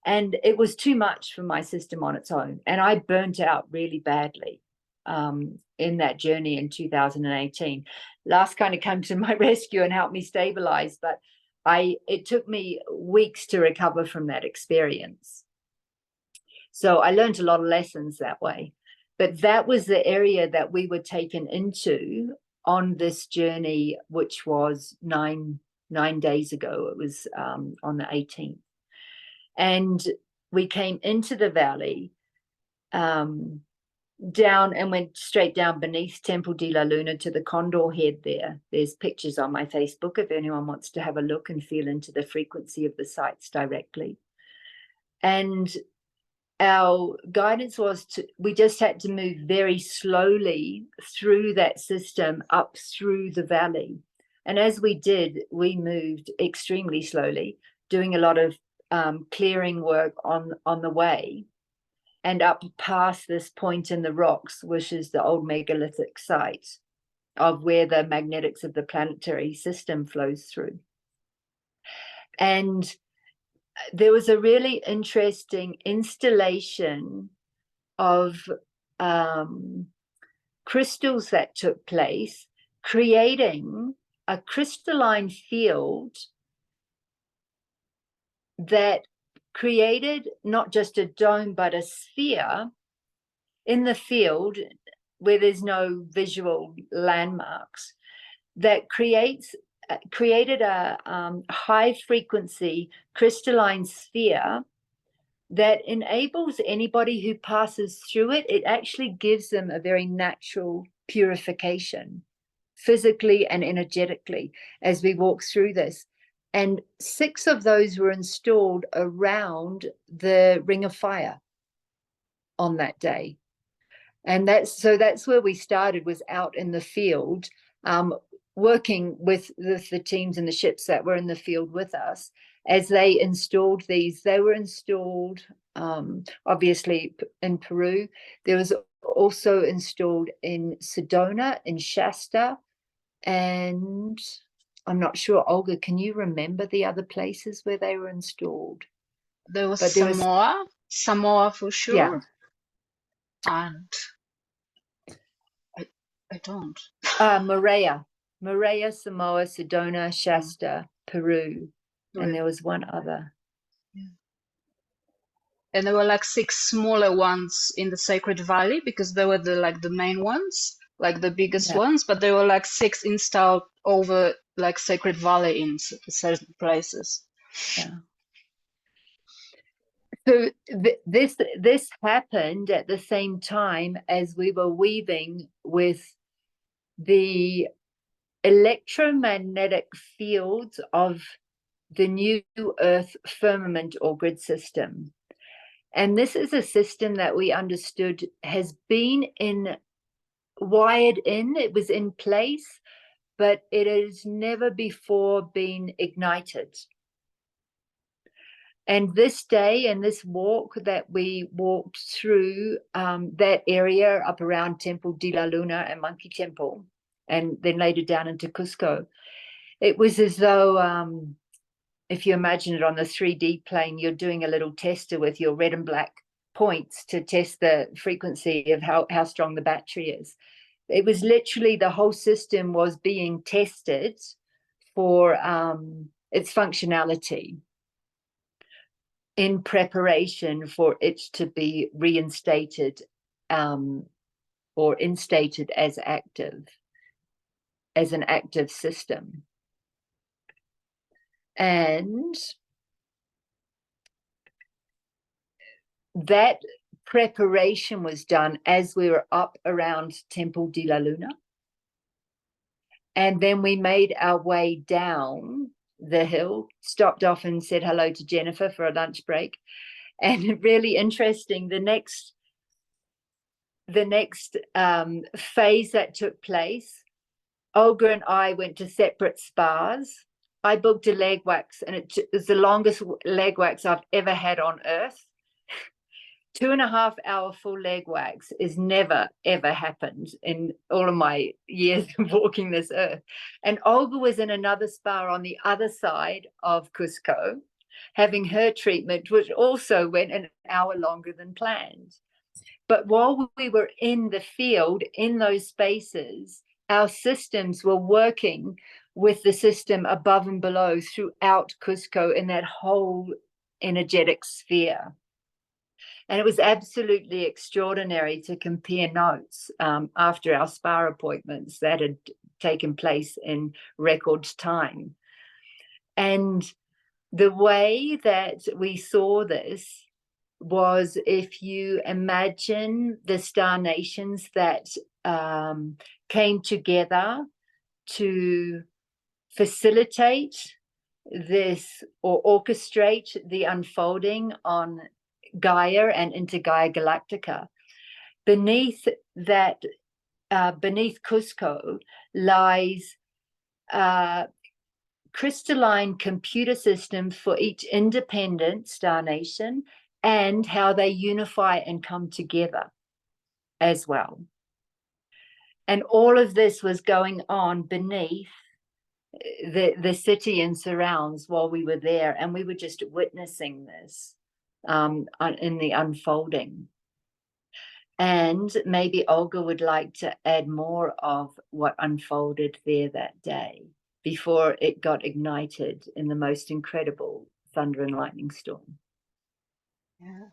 And it was too much for my system on its own. And I burnt out really badly in that journey in 2018. Lars kind of came to my rescue and helped me stabilize. But it took me weeks to recover from that experience. So I learned a lot of lessons that way. But that was the area that we were taken into on this journey, which was nine days ago. It was on the 18th. And we came into the valley, down and went straight down beneath Temple de la Luna to the Condor Head there. There's pictures on my Facebook if anyone wants to have a look and feel into the frequency of the sites directly. And our guidance was we just had to move very slowly through that system up through the valley. And as we did, we moved extremely slowly, doing a lot of clearing work on the way, and up past this point in the rocks, which is the old megalithic site of where the magnetics of the planetary system flows through. And there was a really interesting installation of crystals that took place, creating a crystalline field that created not just a dome, but a sphere in the field where there's no visual landmarks, that created a high frequency crystalline sphere that enables anybody who passes through it. It actually gives them a very natural purification, physically and energetically, as we walk through this. And 6 of those were installed around the Ring of Fire on that day. And that's where we started, was out in the field, working with the teams and the ships that were in the field with us as they installed these. They were installed, obviously, in Peru. There was also installed in Sedona, in Shasta, and I'm not sure, Olga, can you remember the other places where they were installed? There was Samoa for sure. Yeah. And I don't. Morea, Samoa, Sedona, Shasta, Peru, and there was one other. Yeah. And there were like 6 smaller ones in the Sacred Valley, because they were the main ones, like the biggest ones, but there were like 6 installed over like Sacred Valley in certain places. Yeah. So this happened at the same time as we were weaving with the electromagnetic fields of the new Earth firmament or grid system. And this is a system that we understood has been wired in, it was in place, but it has never before been ignited. And this day and this walk that we walked through that area up around Temple de la Luna and Monkey Temple, and then later down into Cusco, it was as though, if you imagine it on the 3D plane, you're doing a little tester with your red and black points to test the frequency of how strong the battery is. It was literally the whole system was being tested for its functionality in preparation for it to be reinstated or instated as an active system. And that preparation was done as we were up around Temple de la Luna. And then we made our way down the hill, stopped off and said hello to Jennifer for a lunch break. And really interesting, the next phase that took place, Olga and I went to separate spas. I booked a leg wax, and it was the longest leg wax I've ever had on earth. 2.5 hour full leg wax is never, ever happened in all of my years of walking this earth. And Olga was in another spa on the other side of Cusco, having her treatment, which also went an hour longer than planned. But while we were in the field, in those spaces, our systems were working with the system above and below throughout Cusco in that whole energetic sphere. And it was absolutely extraordinary to compare notes after our spa appointments that had taken place in record time. And the way that we saw this was, if you imagine the star nations that came together to facilitate this or orchestrate the unfolding on GAIA and into GAIA Galactica. Beneath that, beneath Cusco lies crystalline computer systems for each independent star nation and how they unify and come together as well. And all of this was going on beneath the city and surrounds while we were there, and we were just witnessing this in the unfolding. And maybe Olga would like to add more of what unfolded there that day before it got ignited in the most incredible thunder and lightning storm. Yeah.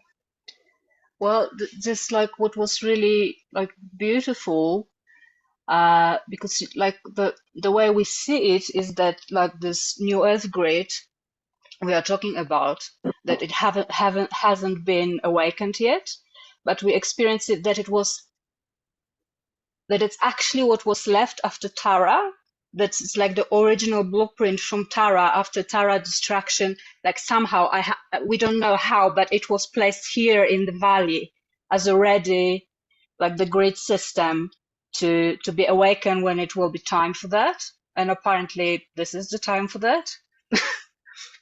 Well, just like what was really like beautiful, because like the way we see it is that like this new Earth grid we are talking about, that it hasn't been awakened yet, but we experienced it that it's actually what was left after Tara. That's like the original blueprint from Tara after Tara destruction. Like somehow we don't know how, but it was placed here in the Valle as already like the grid system to be awakened when it will be time for that. And apparently this is the time for that.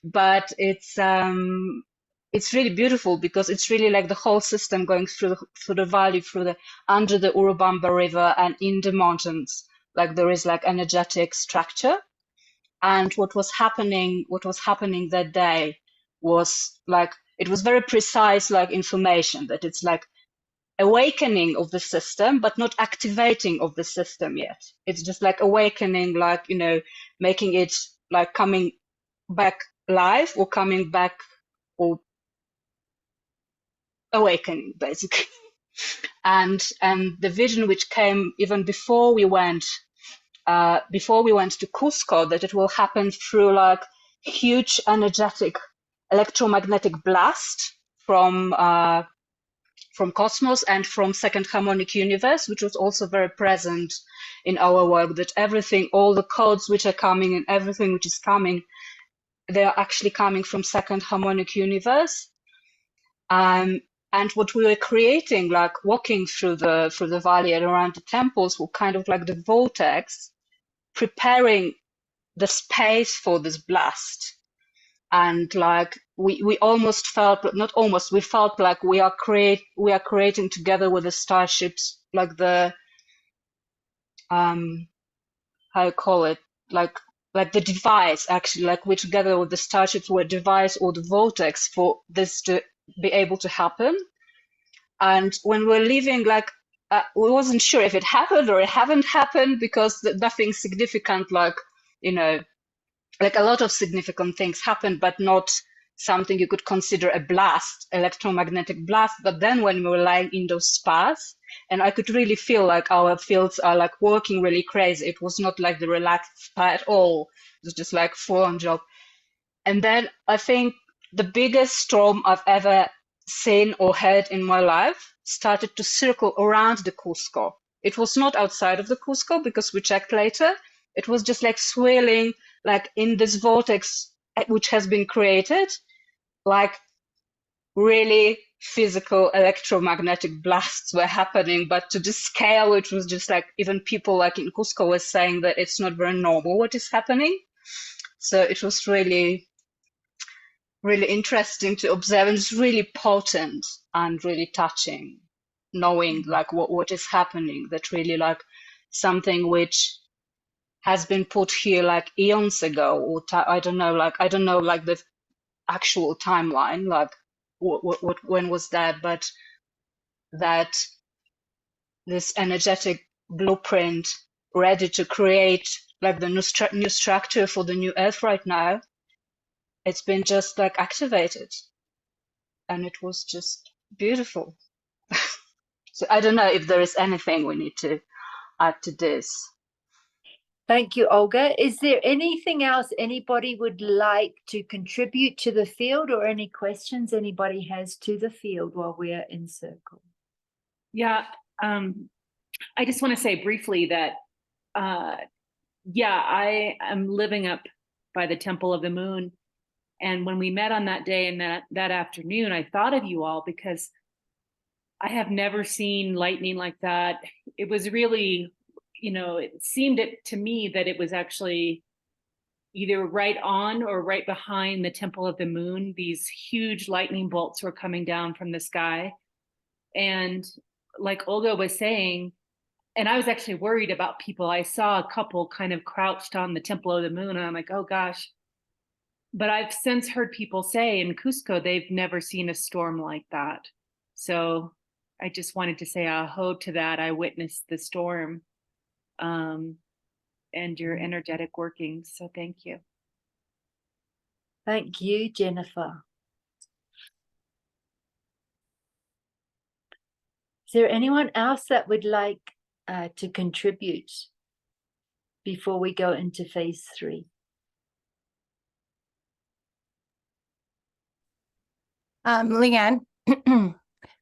But it's really beautiful because it's really like the whole system going through the valley, under the Urubamba River and in the mountains. Like there is like energetic structure. And what was happening that day was like, it was very precise, like information that it's like awakening of the system, but not activating of the system yet. It's just like awakening, like, you know, making it like coming back live or coming back or awakening basically. And the vision which came even before we went to Cusco, that it will happen through like huge energetic electromagnetic blast from cosmos and from second harmonic universe, which was also very present in our work, that everything, all the codes which are coming and everything which is coming, they are actually coming from second harmonic universe. And what we were creating, like walking through the valley and around the temples, were kind of like the vortex, preparing the space for this blast. And like we almost felt, not almost, we felt like we are creating together with the starships, like the how you call it, like the device, actually, like we together with the starships were device or the vortex for this to be able to happen. And when we're leaving, like we wasn't sure if it happened or it haven't happened, because nothing significant, like, you know, like a lot of significant things happened, but not something you could consider a blast, electromagnetic blast. But then when we were lying in those spas, and I could really feel like our fields are like working really crazy. It was not like the relaxed spa at all. It was just like full-on job. And then I think the biggest storm I've ever seen or heard in my life started to circle around the Cusco. It was not outside of the Cusco, because we checked later. It was just like swirling, like in this vortex which has been created, like really physical electromagnetic blasts were happening, but to this scale, it was just like, even people like in Cusco were saying that it's not very normal what is happening. So it was really, really interesting to observe, and it's really potent and really touching, knowing like what is happening, that really like something which has been put here like eons ago, or I don't know like the actual timeline, like when was that, but that this energetic blueprint ready to create like the new structure for the new Earth right now, it's been just like activated, and it was just beautiful. So I don't know if there is anything we need to add to this. Thank you, Olga. Is there anything else anybody would like to contribute to the field, or any questions anybody has to the field while we're in circle? Yeah, I just want to say briefly that, yeah, I am living up by the Temple of the Moon. And when we met on that day and that afternoon, I thought of you all, because I have never seen lightning like that. It was really, you know, it seemed to me that it was actually either right on or right behind the Temple of the Moon. These huge lightning bolts were coming down from the sky. And like Olga was saying, and I was actually worried about people. I saw a couple kind of crouched on the Temple of the Moon, and I'm like, oh gosh. But I've since heard people say in Cusco, they've never seen a storm like that. So I just wanted to say aho to that. I witnessed the storm and your energetic workings. So thank you. Thank you, Jennifer. Is there anyone else that would like to contribute before we go into phase 3? Leanne,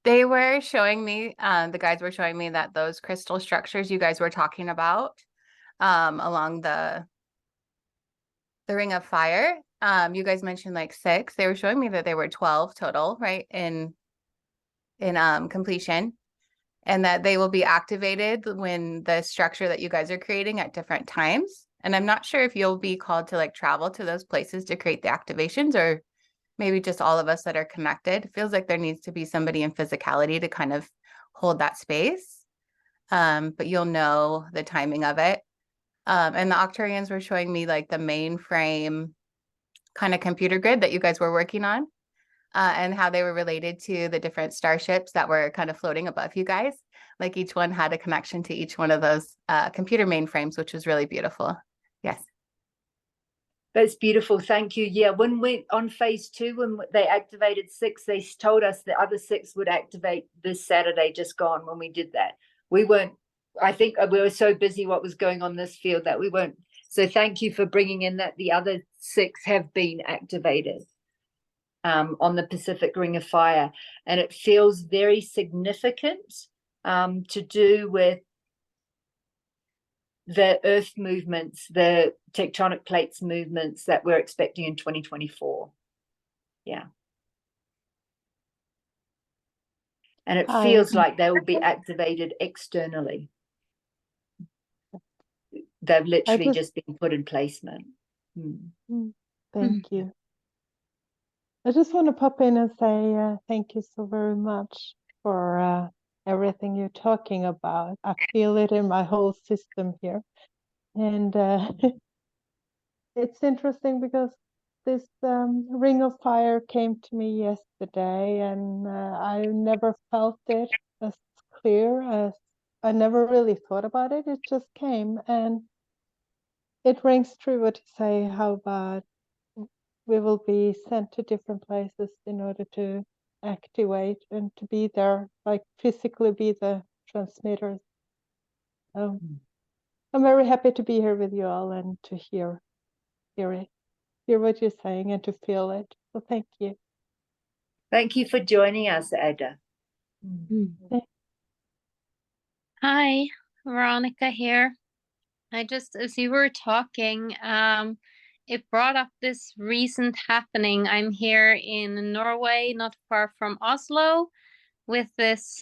they were showing me, the guides were showing me that those crystal structures you guys were talking about along the Ring of Fire, you guys mentioned like 6. They were showing me that they were 12 total, right, in completion, and that they will be activated when the structure that you guys are creating at different times. And I'm not sure if you'll be called to like travel to those places to create the activations, or maybe just all of us that are connected. It feels like there needs to be somebody in physicality to kind of hold that space. But you'll know the timing of it. And the Octarians were showing me like the mainframe kind of computer grid that you guys were working on, and how they were related to the different starships that were kind of floating above you guys. Like each one had a connection to each one of those computer mainframes, which was really beautiful. Yes. That's beautiful. Thank you. Yeah, when we on phase 2, when they activated 6, they told us the other 6 would activate this Saturday just gone. When we did that, we weren't, I think we were so busy what was going on this field that we weren't. So thank you for bringing in that the other 6 have been activated on the Pacific Ring of Fire. And it feels very significant to do with the earth movements, the tectonic plates movements that we're expecting in 2024. Yeah. And it feels like they will be activated externally. They've literally just been put in placement. Thank you. I just want to pop in and say thank you so very much for everything you're talking about. I feel it in my whole system here. And it's interesting because this ring of fire came to me yesterday, and I never felt it as clear as I never really thought about it. It just came, and it rings true what you say, how about we will be sent to different places in order to activate and to be there, like physically be the transmitters. I'm very happy to be here with you all and to hear it, hear what you're saying and to feel it. So thank you. Thank you for joining us, Ada. Hi, Veronica here. I just, as you were talking, it brought up this recent happening. I'm here in Norway, not far from Oslo, with this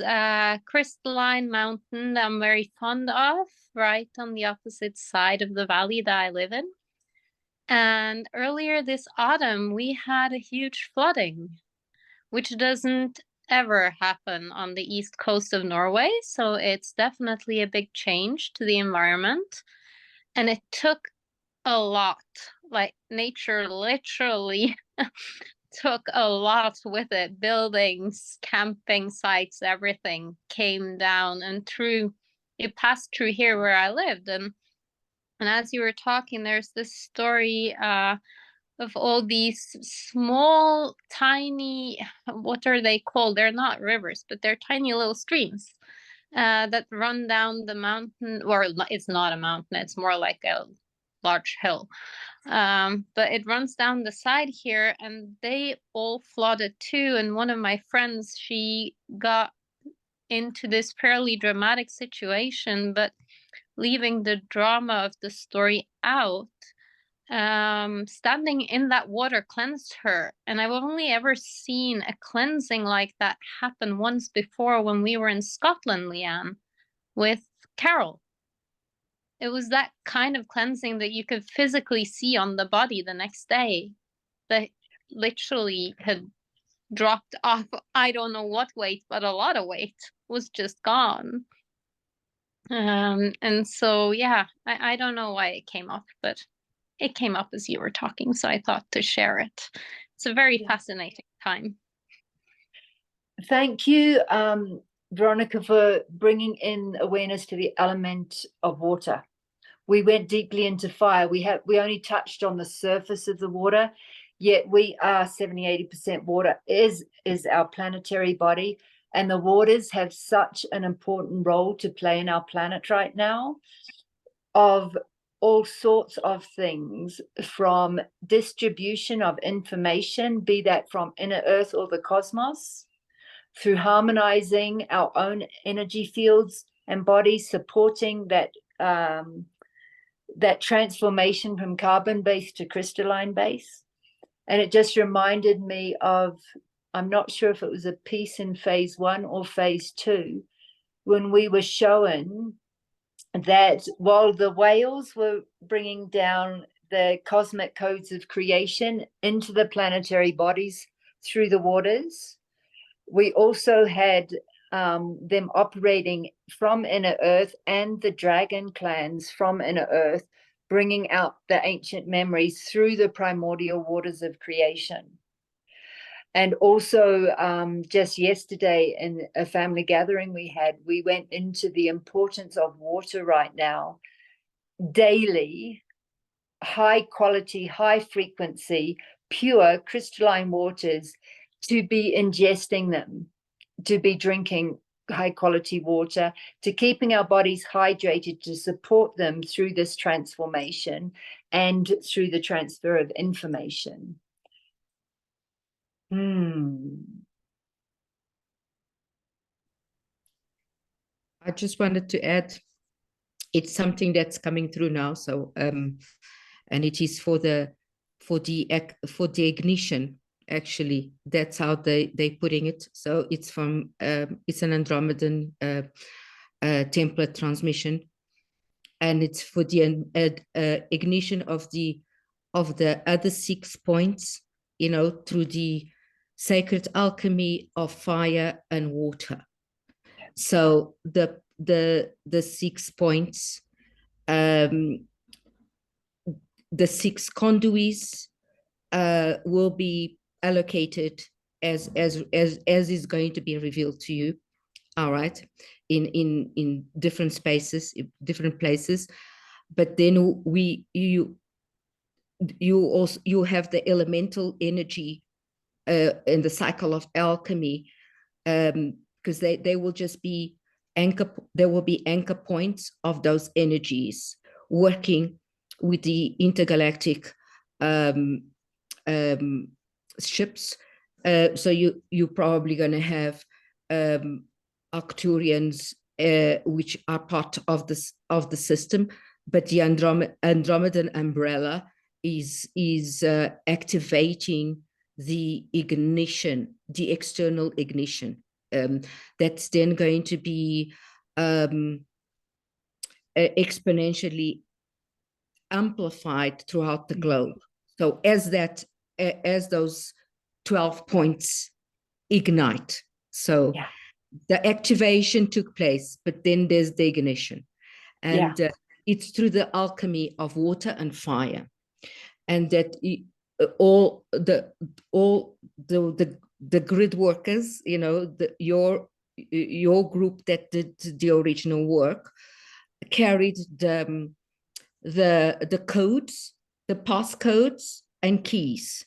crystalline mountain that I'm very fond of, right on the opposite side of the valley that I live in. And earlier this autumn, we had a huge flooding, which doesn't ever happen on the east coast of Norway. So it's definitely a big change to the environment. And it took a lot, like nature literally took a lot with it. Buildings, camping sites, everything came down and it passed through here where I lived. And as you were talking, there's this story of all these small, tiny, what are they called? They're not rivers, but they're tiny little streams that run down the mountain, or it's not a mountain, it's more like a large hill. But it runs down the side here, and they all flooded too. And one of my friends, she got into this fairly dramatic situation, but leaving the drama of the story out, standing in that water cleansed her. And I've only ever seen a cleansing like that happen once before when we were in Scotland, Leanne, with Carol. It was that kind of cleansing that you could physically see on the body the next day, that literally had dropped off, I don't know what weight, but a lot of weight was just gone. And so, yeah, I don't know why it came up, but it came up as you were talking, so I thought to share it. It's a very fascinating time. Thank you, Veronica, for bringing in awareness to the element of water. We went deeply into fire. We only touched on the surface of the water, yet we are 70-80% water is our planetary body, and the waters have such an important role to play in our planet right now, of all sorts of things, from distribution of information, be that from inner earth or the cosmos, through harmonizing our own energy fields and bodies, supporting that that transformation from carbon base to crystalline base. And it just reminded me of, I'm not sure if it was a piece in phase 1 or phase 2, when we were shown that while the whales were bringing down the cosmic codes of creation into the planetary bodies through the waters, we also had them operating from inner earth, and the dragon clans from inner earth, bringing out the ancient memories through the primordial waters of creation. And also just yesterday in a family gathering we went into the importance of water right now, daily, high quality, high frequency, pure crystalline waters, to be ingesting them, to be drinking high quality water, to keeping our bodies hydrated, to support them through this transformation and through the transfer of information. I just wanted to add it's something that's coming through now. So and it is for the ignition. Actually, that's how they're putting it. So it's from it's an Andromedan template transmission, and it's for the ignition of the other 6 points, you know, through the sacred alchemy of fire and water. So the 6 points, the 6 conduits will be allocated as is going to be revealed to you. All right, in different spaces, different places, but then you have the elemental energy in the cycle of alchemy, because they will just be there will be anchor points of those energies working with the intergalactic ships. So you're probably going to have Arcturians, which are part of the system, but the Andromedan umbrella is activating the ignition, the external ignition. That's then going to be exponentially amplified throughout the globe. So as those 12 points ignite, so the activation took place, but then there's the ignition, and it's through the alchemy of water and fire, and that all the grid workers, you know, your group that did the original work carried the codes, the passcodes and keys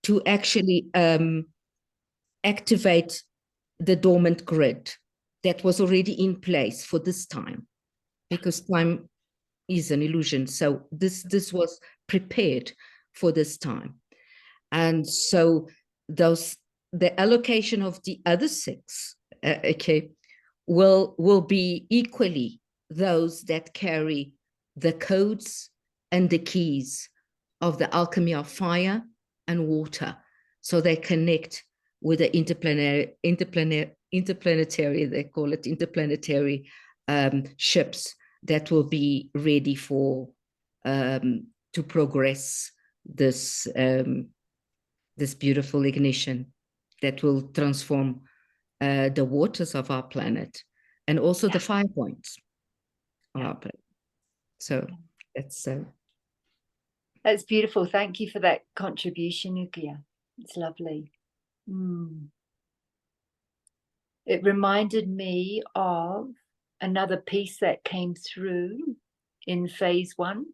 to actually activate the dormant grid that was already in place for this time, because time is an illusion. So this was prepared for this time. And so the allocation of the other 6 will be equally those that carry the codes and the keys of the alchemy of fire and water. So they connect with the interplanetary, they call it interplanetary ships that will be ready for to progress this this beautiful ignition that will transform the waters of our planet, and also the 5 points of our planet. So that's beautiful. Thank you for that contribution, Ukia. It's lovely. It reminded me of another piece that came through in phase 1.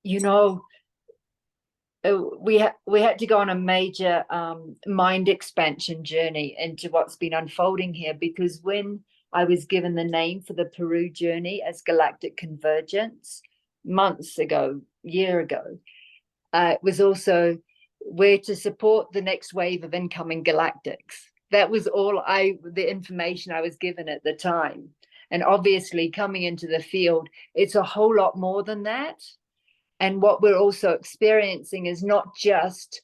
You know, we had to go on a major mind expansion journey into what's been unfolding here, because when I was given the name for the PERU journey as galactic convergence months ago, year ago, it was also where to support the next wave of incoming galactics. That was all the information I was given at the time. And obviously coming into the field, it's a whole lot more than that. And what we're also experiencing is not just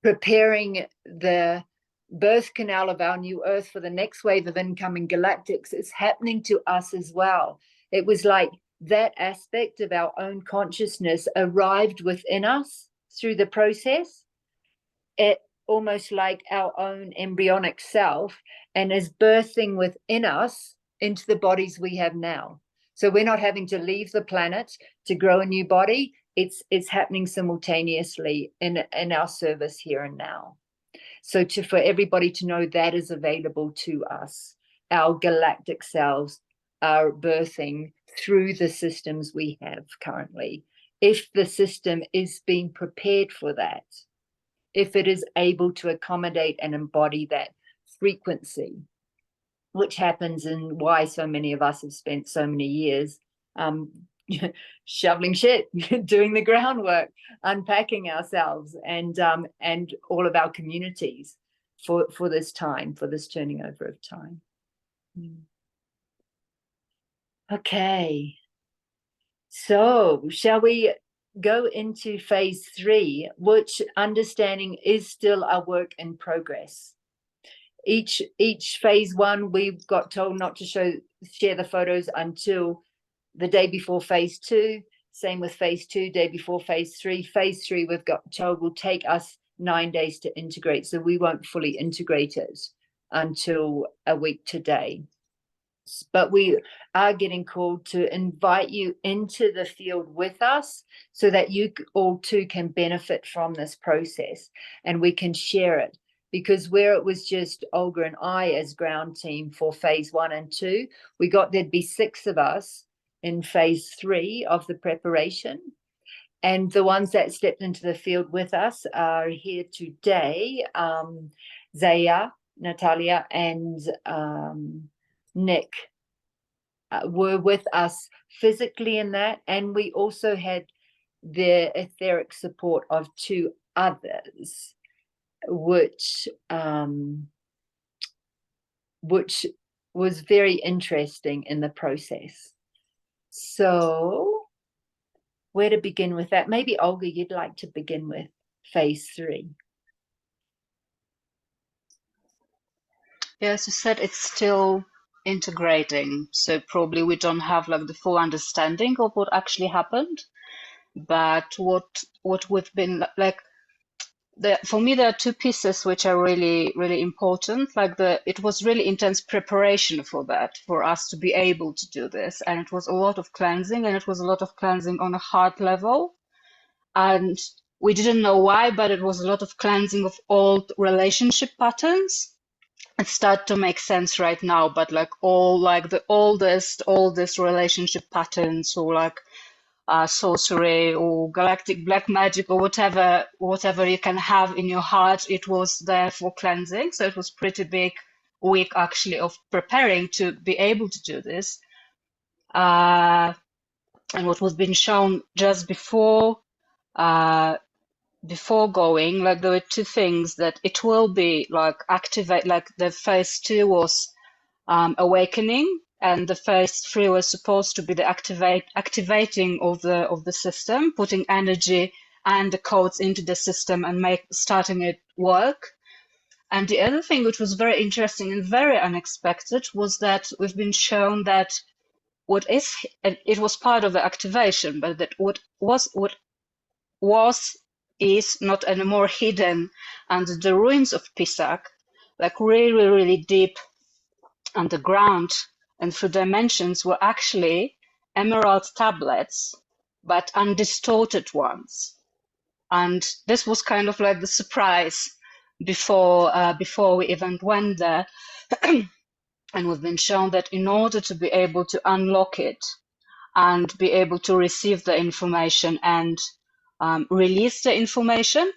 preparing the birth canal of our new Earth for the next wave of incoming galactics. It's happening to us as well. It was like that aspect of our own consciousness arrived within us through the process. It almost like our own embryonic self, and is birthing within us into the bodies we have now. So we're not having to leave the planet to grow a new body. It's happening simultaneously in our service here and now. So for everybody to know that is available to us, our galactic selves are birthing through the systems we have currently. If the system is being prepared for that, if it is able to accommodate and embody that frequency, which happens, and why so many of us have spent so many years shoveling shit, doing the groundwork, unpacking ourselves and all of our communities for this time, for this turning over of time. Okay. So shall we go into phase 3, which understanding is still a work in progress. Each phase 1, we got told not to share the photos until the day before phase 2. Same with phase 2, day before phase 3. Phase 3, we've got told will take us 9 days to integrate, so we won't fully integrate it until a week today. But we are getting called to invite you into the field with us so that you all too can benefit from this process and we can share it. Because where it was just Olga and I as ground team for phase 1 and 2, we got there'd be 6 of us in phase 3 of the preparation. And the ones that stepped into the field with us are here today, Zaya, Natalia, and Nick were with us physically in that. And we also had the etheric support of 2 others, which was very interesting in the process. So where to begin with that? Maybe Olga, you'd like to begin with phase 3. Yeah, as you said, it's still integrating, so probably we don't have like the full understanding of what actually happened. But what we've been like, for me, there are 2 pieces which are really, really important. Like it was really intense preparation for that, for us to be able to do this. And it was a lot of cleansing, and it was a lot of cleansing on a heart level. And we didn't know why, but it was a lot of cleansing of old relationship patterns. It starts to make sense right now, but like all like the oldest relationship patterns, or like sorcery or galactic black magic or whatever you can have in your heart, it was there for cleansing. So it was pretty big week actually of preparing to be able to do this. And what was being shown just before going, like there were 2 things that it will be like activate, like the phase 2 was awakening, and the phase 3 was supposed to be the activating of the system, putting energy and the codes into the system and starting it work. And the other thing which was very interesting and very unexpected was that we've been shown that it was part of the activation, but that what is not anymore hidden under the ruins of Pisac, like really, really deep underground and through dimensions, were actually emerald tablets, but undistorted ones. And this was kind of like the surprise before we even went there. And we've been shown that in order to be able to unlock it and be able to receive the information and release the information,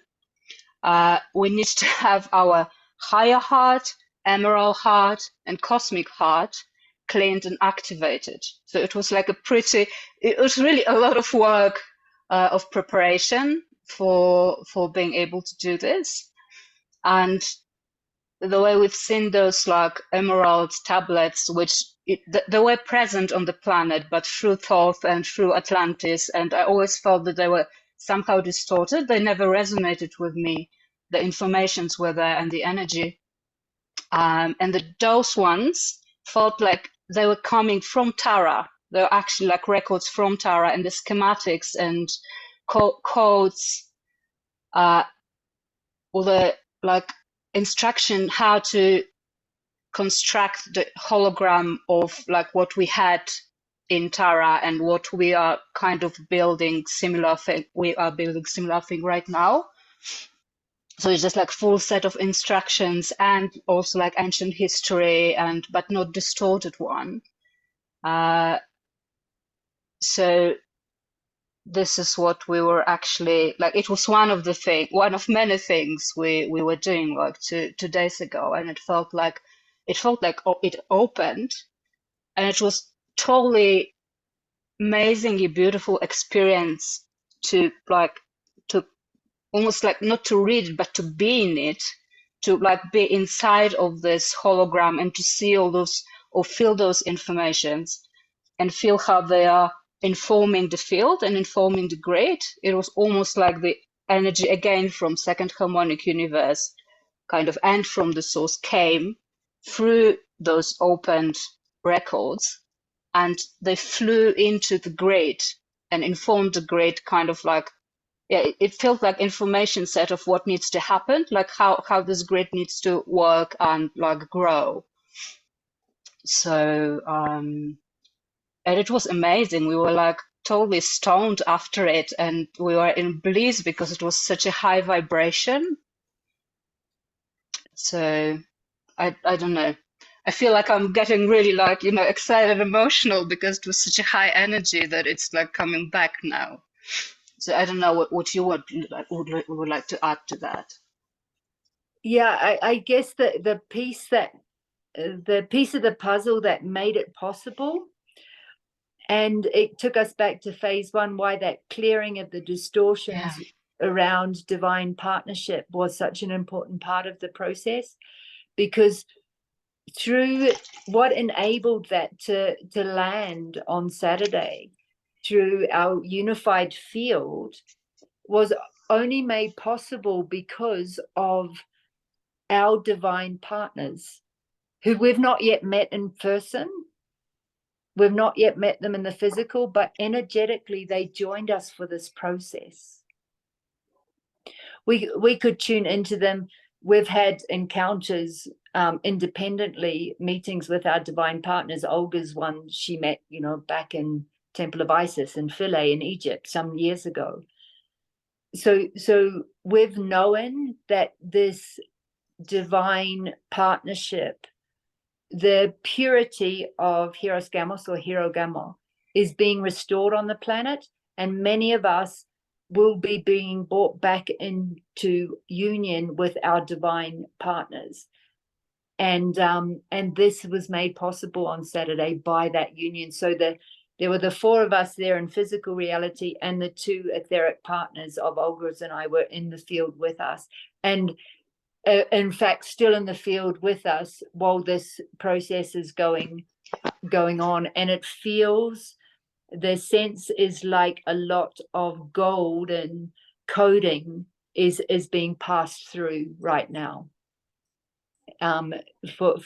we need to have our higher heart, emerald heart, and cosmic heart cleaned and activated. So it was like it was really a lot of work of preparation for being able to do this. And the way we've seen those like emerald tablets, which they were present on the planet, but through Thoth and through Atlantis, and I always felt that they were somehow distorted. They never resonated with me. The informations were there and the energy. And those ones felt like they were coming from Tara. They were actually like records from Tara, and the schematics and codes, or the like instruction how to construct the hologram of like what we had in Tara and what we are kind of building similar thing. We are building similar thing right now. So it's just like full set of instructions and also like ancient history, but not distorted one. So this is what we were actually like. It was one of many things we were doing like 2 days ago, and it felt like it opened, and it was totally amazingly beautiful experience to almost like not to read it, but to be in it, to like be inside of this hologram and to see all those or feel those informations. and feel how they are informing the field and informing the grid. It was almost like the energy again from second harmonic universe kind of, and from the source, came through those opened records, and they flew into the grid and informed the grid, kind of like, yeah, it felt like information set of what needs to happen, like how this grid needs to work and like grow. So and it was amazing. We were like totally stoned after it, and we were in bliss because it was such a high vibration. So I don't know. I feel like I'm getting really like, you know, excited, emotional, because it was such a high energy that it's like coming back now. So I don't know what you would like to add to that. Yeah, I guess the piece of the puzzle that made it possible, and it took us back to phase one, why that clearing of the distortions around divine partnership was such an important part of the process, because through what enabled that to land on Saturday through our unified field was only made possible because of our divine partners, who we've not yet met in person. We've not yet met them in the physical, but energetically they joined us for this process. We could tune into them. We've had encounters independently, meetings with our divine partners. Olga's one she met, you know, back in Temple of Isis in Philae in Egypt some years ago. So we've known that this divine partnership, the purity of Hieros Gamos or Hero Gamo, is being restored on the planet, and many of us will be being brought back into union with our divine partners. And this was made possible on Saturday by that union. So there were the four of us there in physical reality, and the two etheric partners of Olga's and I were in the field with us. And in fact, still in the field with us while this process is going on. And it feels, the sense is like a lot of gold and coding is being passed through right now, for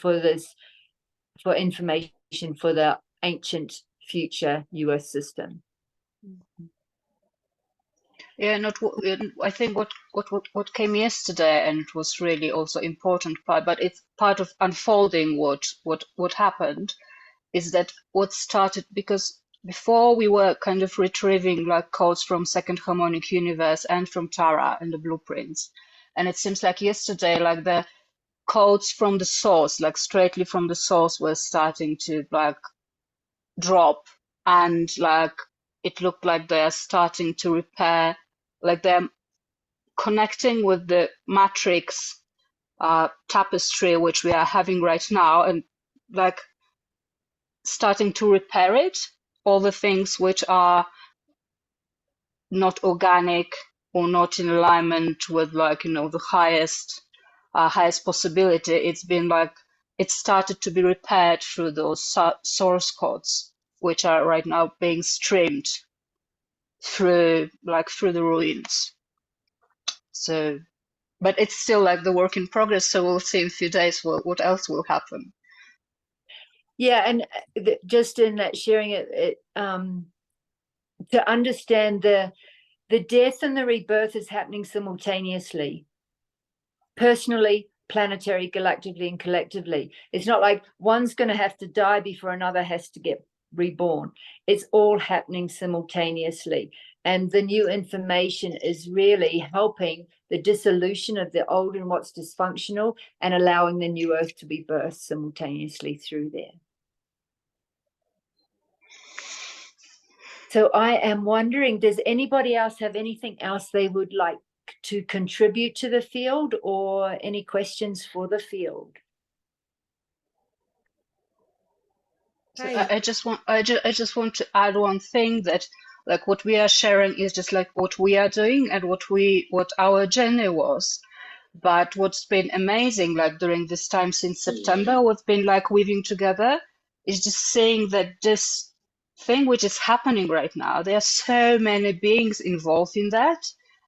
information for the ancient future US system. Yeah, I think what came yesterday, and it was really also important part, but it's part of unfolding what happened, is that what started, because before we were kind of retrieving like codes from second harmonic universe and from Tara and the blueprints, and it seems like yesterday, like the codes from the source, like straightly from the source, were starting to like drop, and like it looked like they're starting to repair, like they're connecting with the matrix tapestry which we are having right now, and like starting to repair it, all the things which are not organic or not in alignment with, like, you know, the highest possibility. It's been like, it started to be repaired through those source codes which are right now being streamed through the ruins. So, but it's still like the work in progress, so we'll see in a few days what else will happen. Yeah, and just in that sharing it to understand the death and the rebirth is happening simultaneously, personally, planetary, galactically, and collectively. It's not like one's going to have to die before another has to get reborn. It's all happening simultaneously, and the new information is really helping the dissolution of the old and what's dysfunctional, and allowing the new earth to be birthed simultaneously through there. So I am wondering, does anybody else have anything else they would like to contribute to the field, or any questions for the field? So I just want to add one thing, that like what we are sharing is just like what we are doing and what our journey was. But what's been amazing, like during this time since September, what's been like weaving together, is just seeing that this thing which is happening right now. There are so many beings involved in that,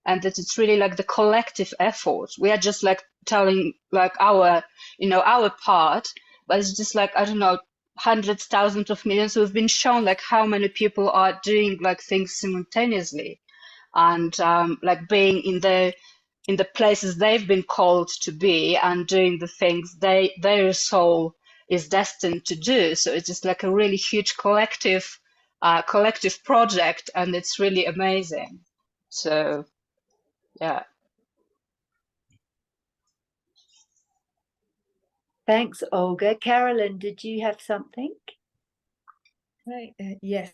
and that it's really like the collective effort. We are just like telling like our, our part, but it's just like, I don't know, hundreds, thousands of millions. We've been shown like how many people are doing like things simultaneously, and like being in the places they've been called to be and doing the things their soul is destined to do. So it's just like a really huge collective project, and it's really amazing. So yeah. Thanks, Olga. Carolyn, did you have something? Right. Yes,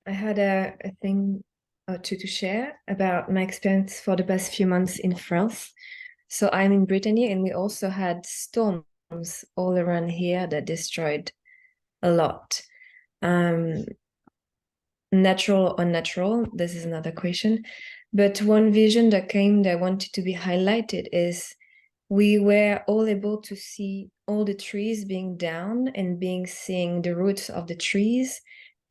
I had a thing or two to share about my experience for the past few months in France. So I'm in Brittany, and we also had storms all around here that destroyed a lot. Natural or unnatural, this is another question. But one vision that came that I wanted to be highlighted is we were all able to see all the trees being down and seeing the roots of the trees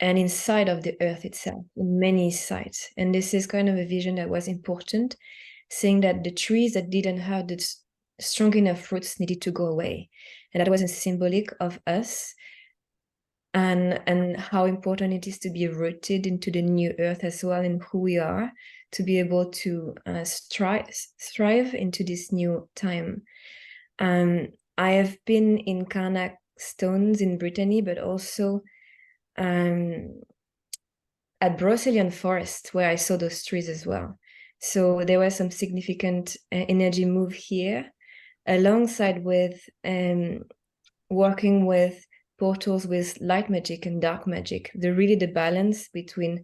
and inside of the earth itself in many sites. And this is kind of a vision that was important, seeing that the trees that didn't have the strong enough roots needed to go away. And that was a symbolic of us and how important it is to be rooted into the new earth as well, and who we are, to be able to thrive into this new time. I have been in Karnak stones in Brittany, but also at Brocelian forest, where I saw those trees as well. So there was some significant energy move here, alongside with working with portals with light magic and dark magic. The balance between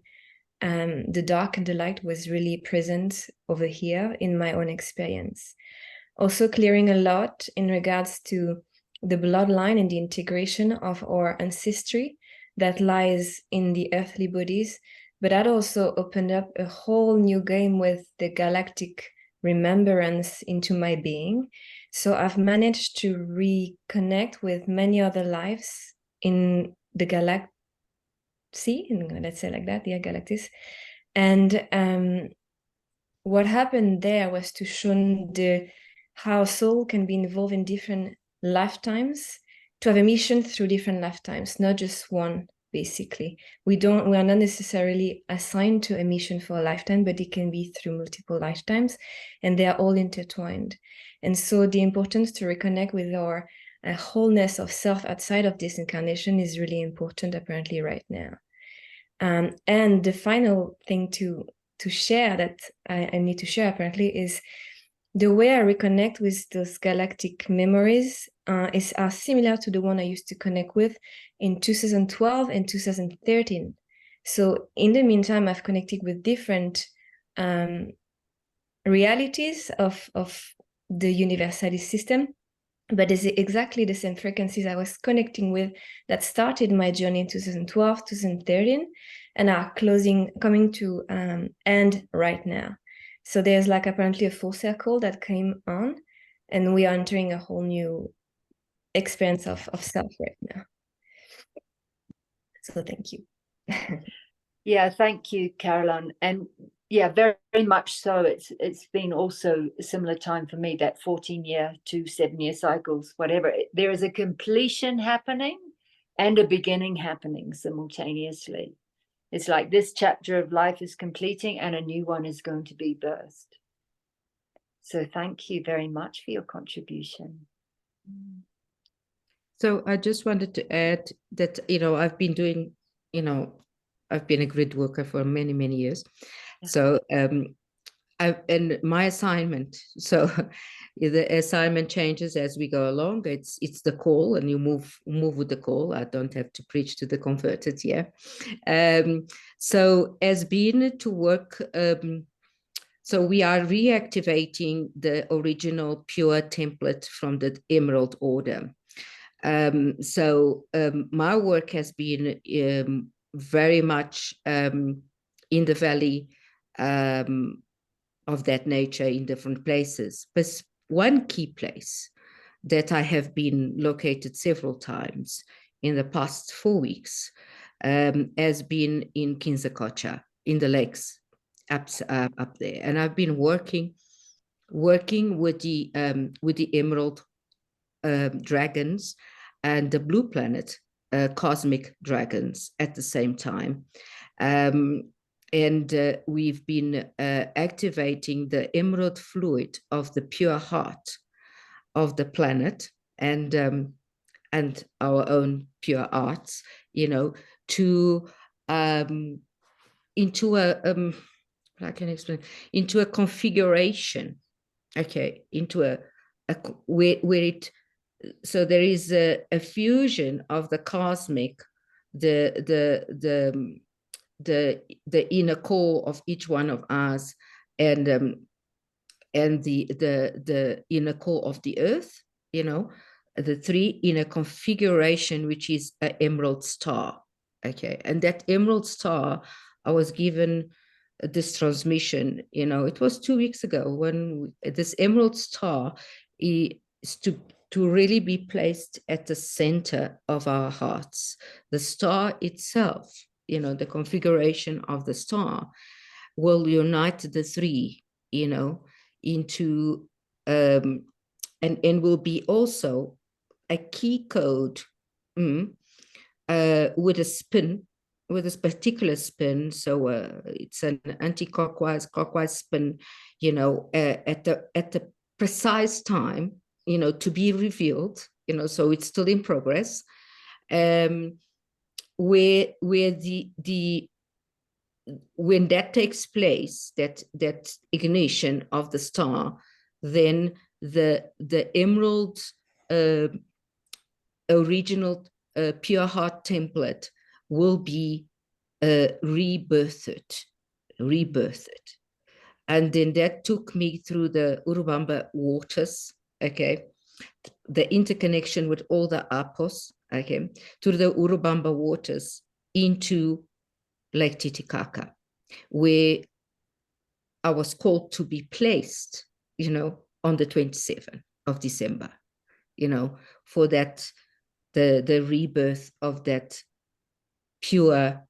the dark and the light was really present over here in my own experience. Also clearing a lot in regards to the bloodline and the integration of our ancestry that lies in the earthly bodies, but that also opened up a whole new game with the galactic remembrance into my being. So I've managed to reconnect with many other lives in the galaxy, let's say like that, galactis. And what happened there was to show how soul can be involved in different lifetimes, to have a mission through different lifetimes, not just one, basically. We are not necessarily assigned to a mission for a lifetime, but it can be through multiple lifetimes, and they are all intertwined. And so the importance to reconnect with our wholeness of self outside of this incarnation is really important, apparently, right now. And the final thing to share that I need to share, apparently, is the way I reconnect with those galactic memories are similar to the one I used to connect with in 2012 and 2013. So in the meantime, I've connected with different realities of the universalist system, but it's exactly the same frequencies I was connecting with that started my journey in 2012, 2013, and are coming to end right now. So there's like apparently a full circle that came on, and we are entering a whole new experience of self right now. So thank you. Yeah, thank you, Caroline. And yeah, very, very much so. It's been also a similar time for me, that 14-year to 7-year cycles, whatever. There is a completion happening and a beginning happening simultaneously. It's like this chapter of life is completing and a new one is going to be birthed. So thank you very much for your contribution. So I just wanted to add that, I've been doing, I've been a grid worker for many, many years. Yeah. So and my assignment, so the assignment changes as we go along. It's the call, and you move with the call. I don't have to preach to the converted here. So as being to work, so we are reactivating the original pure template from the Emerald Order. So my work has been very much in the Valley of that nature in different places. But one key place that I have been located several times in the past 4 weeks has been in Kinzacocha, in the lakes up there. And I've been working with the emerald dragons and the blue planet cosmic dragons at the same time. And we've been activating the emerald fluid of the pure heart of the planet and our own pure arts, to into a I can explain, into a configuration, okay, into a where it, so there is a fusion of the cosmic, the inner core of each one of us, and the inner core of the earth, the three in a configuration which is an emerald star. Okay, and that emerald star, I was given this transmission, it was 2 weeks ago, when this emerald star is to really be placed at the center of our hearts. The star itself, the configuration of the star will unite the three, into and will be also a key code with a spin, with this particular spin. So it's an anti-clockwise, clockwise spin, at the precise time, to be revealed, so it's still in progress. Where when that takes place, that ignition of the star, then the emerald original pure heart template will be rebirthed. And then that took me through the Urubamba waters, okay, the interconnection with all the apos, okay, through the Urubamba waters into Lake Titicaca, where I was called to be placed, on the 27th of December, for that, the rebirth of that pure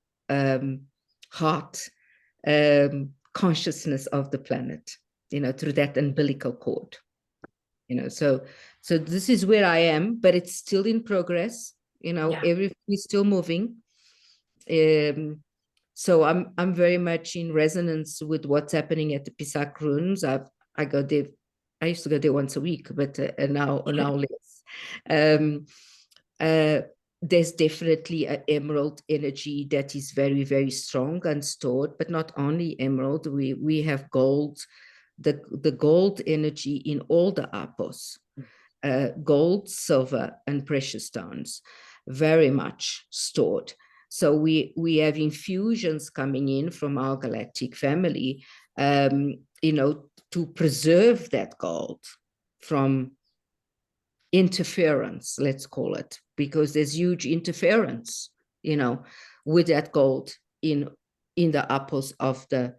heart consciousness of the planet, through that umbilical cord, so this is where I am, but it's still in progress, everything is still moving. So I'm very much in resonance with what's happening at the Pisac ruins. I go there. I used to go there once a week, but now less. There's definitely an emerald energy that is very, very strong and stored, but not only emerald. We have gold, the gold energy in all the apos, gold, silver, and precious stones, very much stored. So we have infusions coming in from our galactic family, to preserve that gold from interference, let's call it, because there's huge interference, with that gold in the apples of the,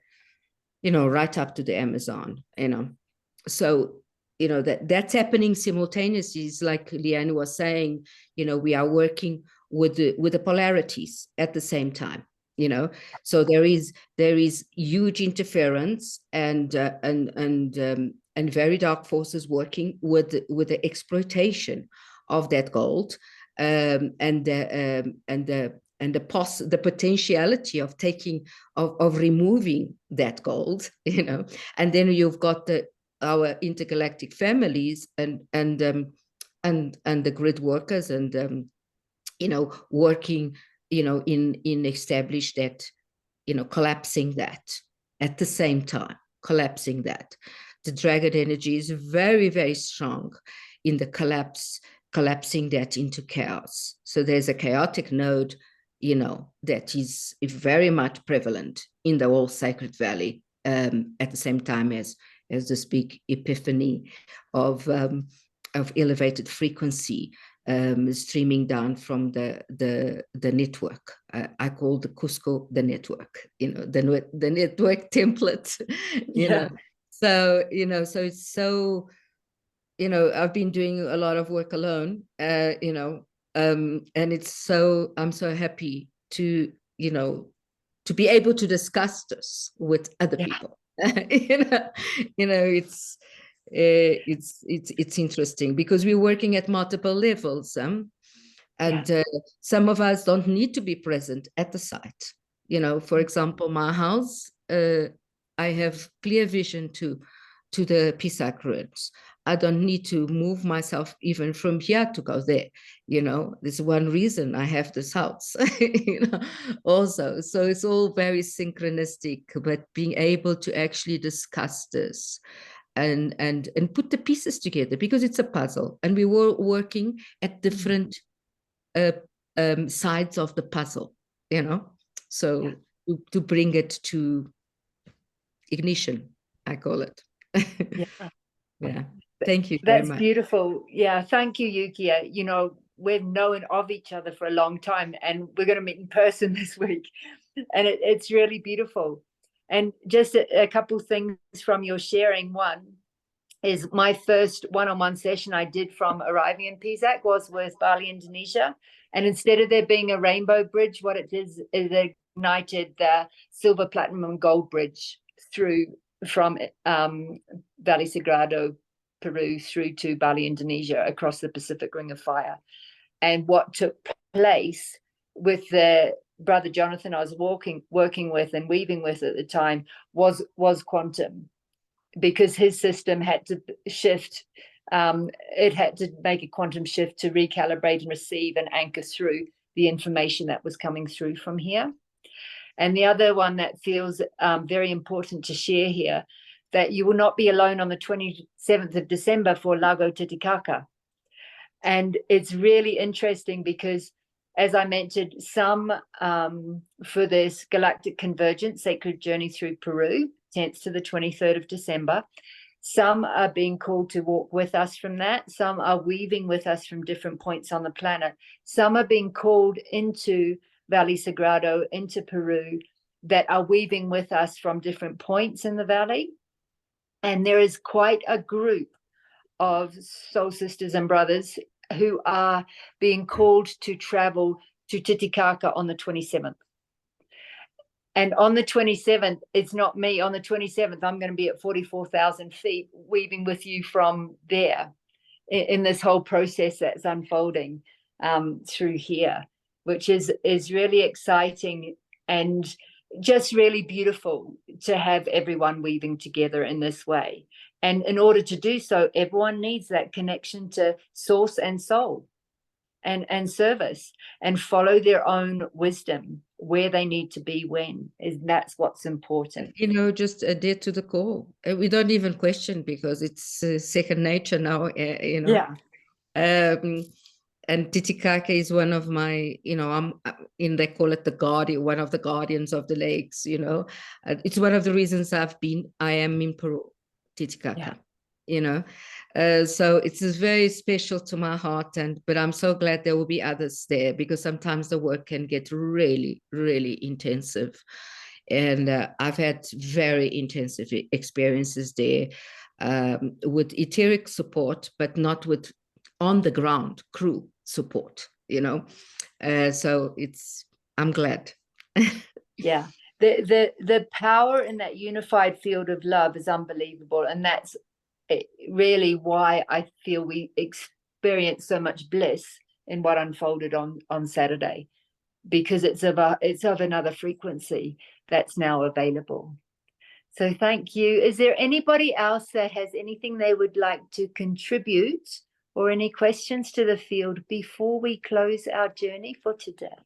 right up to the Amazon, So, that's happening simultaneously. It's like Leanne was saying, we are working with the polarities at the same time, so there is huge interference and very dark forces working with the exploitation of that gold, and the potentiality of taking of removing that gold, and then you've got our intergalactic families and the grid workers and working in establish that, collapsing that at the same time, collapsing that. The dragon energy is very, very strong in the collapsing that into chaos. So there's a chaotic node, that is very much prevalent in the whole Sacred Valley, at the same time as this big epiphany of elevated frequency streaming down from the network. I call the Cusco the network, the network template, know. So, so it's so, I've been doing a lot of work alone, and I'm so happy to, you know, to be able to discuss this with other people. It's interesting because we're working at multiple levels, and some of us don't need to be present at the site. For example, my house, I have clear vision to the PSAC rooms. I don't need to move myself even from here to go there. There's one reason I have this house, also. So it's all very synchronistic, but being able to actually discuss this and put the pieces together, because it's a puzzle, and we were working at different sides of the puzzle, so to bring it to ignition, I call it. Yeah. Thank you very much. That's beautiful. Yeah, thank you, Yukia. We've known of each other for a long time, and we're going to meet in person this week, and it's really beautiful. And just a couple things from your sharing. One is my first one-on-one session I did from arriving in PSAC was with Valle, Indonesia. And instead of there being a rainbow bridge, what it did is it ignited the silver, platinum, and gold bridge through from Valle Sagrado, Peru, through to Bali, Indonesia, across the Pacific Ring of Fire. And what took place with the brother Jonathan I was working with and weaving with at the time was quantum, because his system had to shift. It had to make a quantum shift to recalibrate and receive and anchor through the information that was coming through from here. And the other one that feels very important to share here, that you will not be alone on the 27th of December for Lago Titicaca. And it's really interesting because, as I mentioned, some for this galactic convergence, sacred journey through Peru, 10th to the 23rd of December, some are being called to walk with us from that. Some are weaving with us from different points on the planet. Some are being called into Valle Sagrado, into Peru, that are weaving with us from different points in the valley. And there is quite a group of soul sisters and brothers who are being called to travel to Titicaca on the 27th. And on the 27th, it's not me. On the 27th, I'm going to be at 44,000 feet weaving with you from there in this whole process that's unfolding through here, which is really exciting and just really beautiful to have everyone weaving together in this way. And in order to do so, everyone needs that connection to source and soul and service, and follow their own wisdom where they need to be when. That's what's important. Just adhere to the call. We don't even question, because it's second nature now, Yeah. And Titicaca is one of my, they call it the guardian, one of the guardians of the lakes, It's one of the reasons I am in Peru, Titicaca, so it's very special to my heart, but I'm so glad there will be others there, because sometimes the work can get really, really intensive. And I've had very intensive experiences there with etheric support, but not with on the ground crew support, so I'm glad. Yeah, the power in that unified field of love is unbelievable, and that's really why I feel we experienced so much bliss in what unfolded on Saturday, because it's of another frequency that's now available. So thank you. Is there anybody else that has anything they would like to contribute, or any questions to the field before we close our journey for today?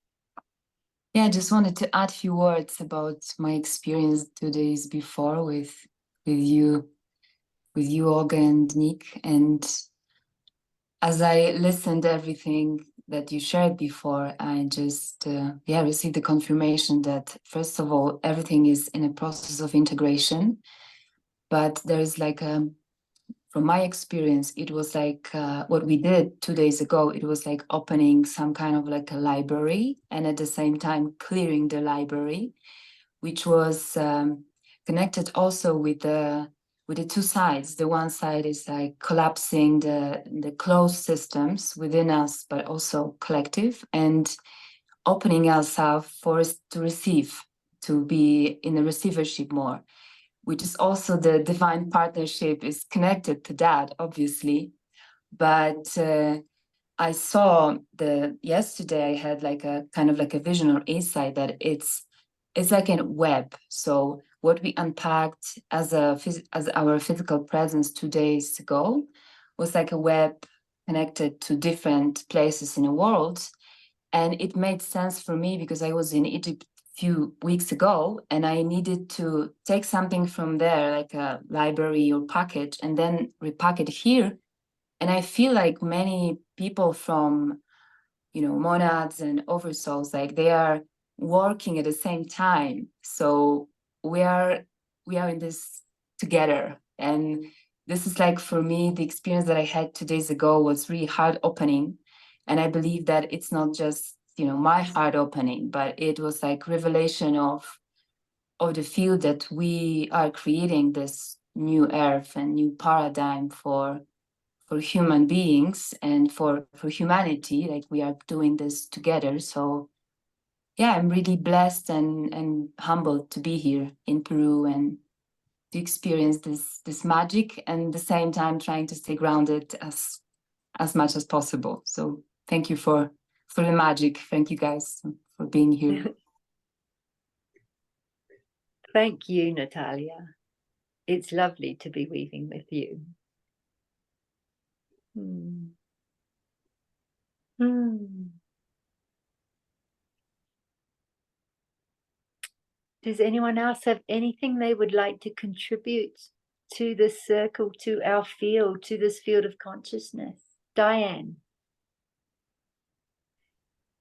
Yeah, I just wanted to add a few words about my experience 2 days before with you, Olga and Nick. And as I listened to everything that you shared before, I just received the confirmation that, first of all, everything is in a process of integration. But there's from my experience, it was what we did 2 days ago. It was like opening some kind of a library, and at the same time clearing the library, which was connected also with the two sides. The one side is collapsing the closed systems within us, but also collective. And opening ourselves for us to receive, to be in a receivership more, which is also the divine partnership is connected to that, obviously. But I saw yesterday I had like a kind of like a vision or insight that it's like a web. So what we unpacked as our physical presence 2 days ago was like a web connected to different places in the world. And it made sense for me because I was in Egypt a few weeks ago and I needed to take something from there, like a library or package, and then repack it here. And I feel like many people from, monads and oversouls, like they are working at the same time. So we are in this together. And this is like, for me, the experience that I had 2 days ago was really heart opening. And I believe that it's not just, my heart opening, but it was like revelation of the field that we are creating this new earth and new paradigm for human beings and for humanity. Like we are doing this together. So yeah, I'm really blessed and humbled to be here in Peru and to experience this magic, and at the same time trying to stay grounded as much as possible. So thank you for the magic. Thank you guys for being here. Thank you, Natalia. It's lovely to be weaving with you. Does anyone else have anything they would like to contribute to this circle, to our field, to this field of consciousness? Diane.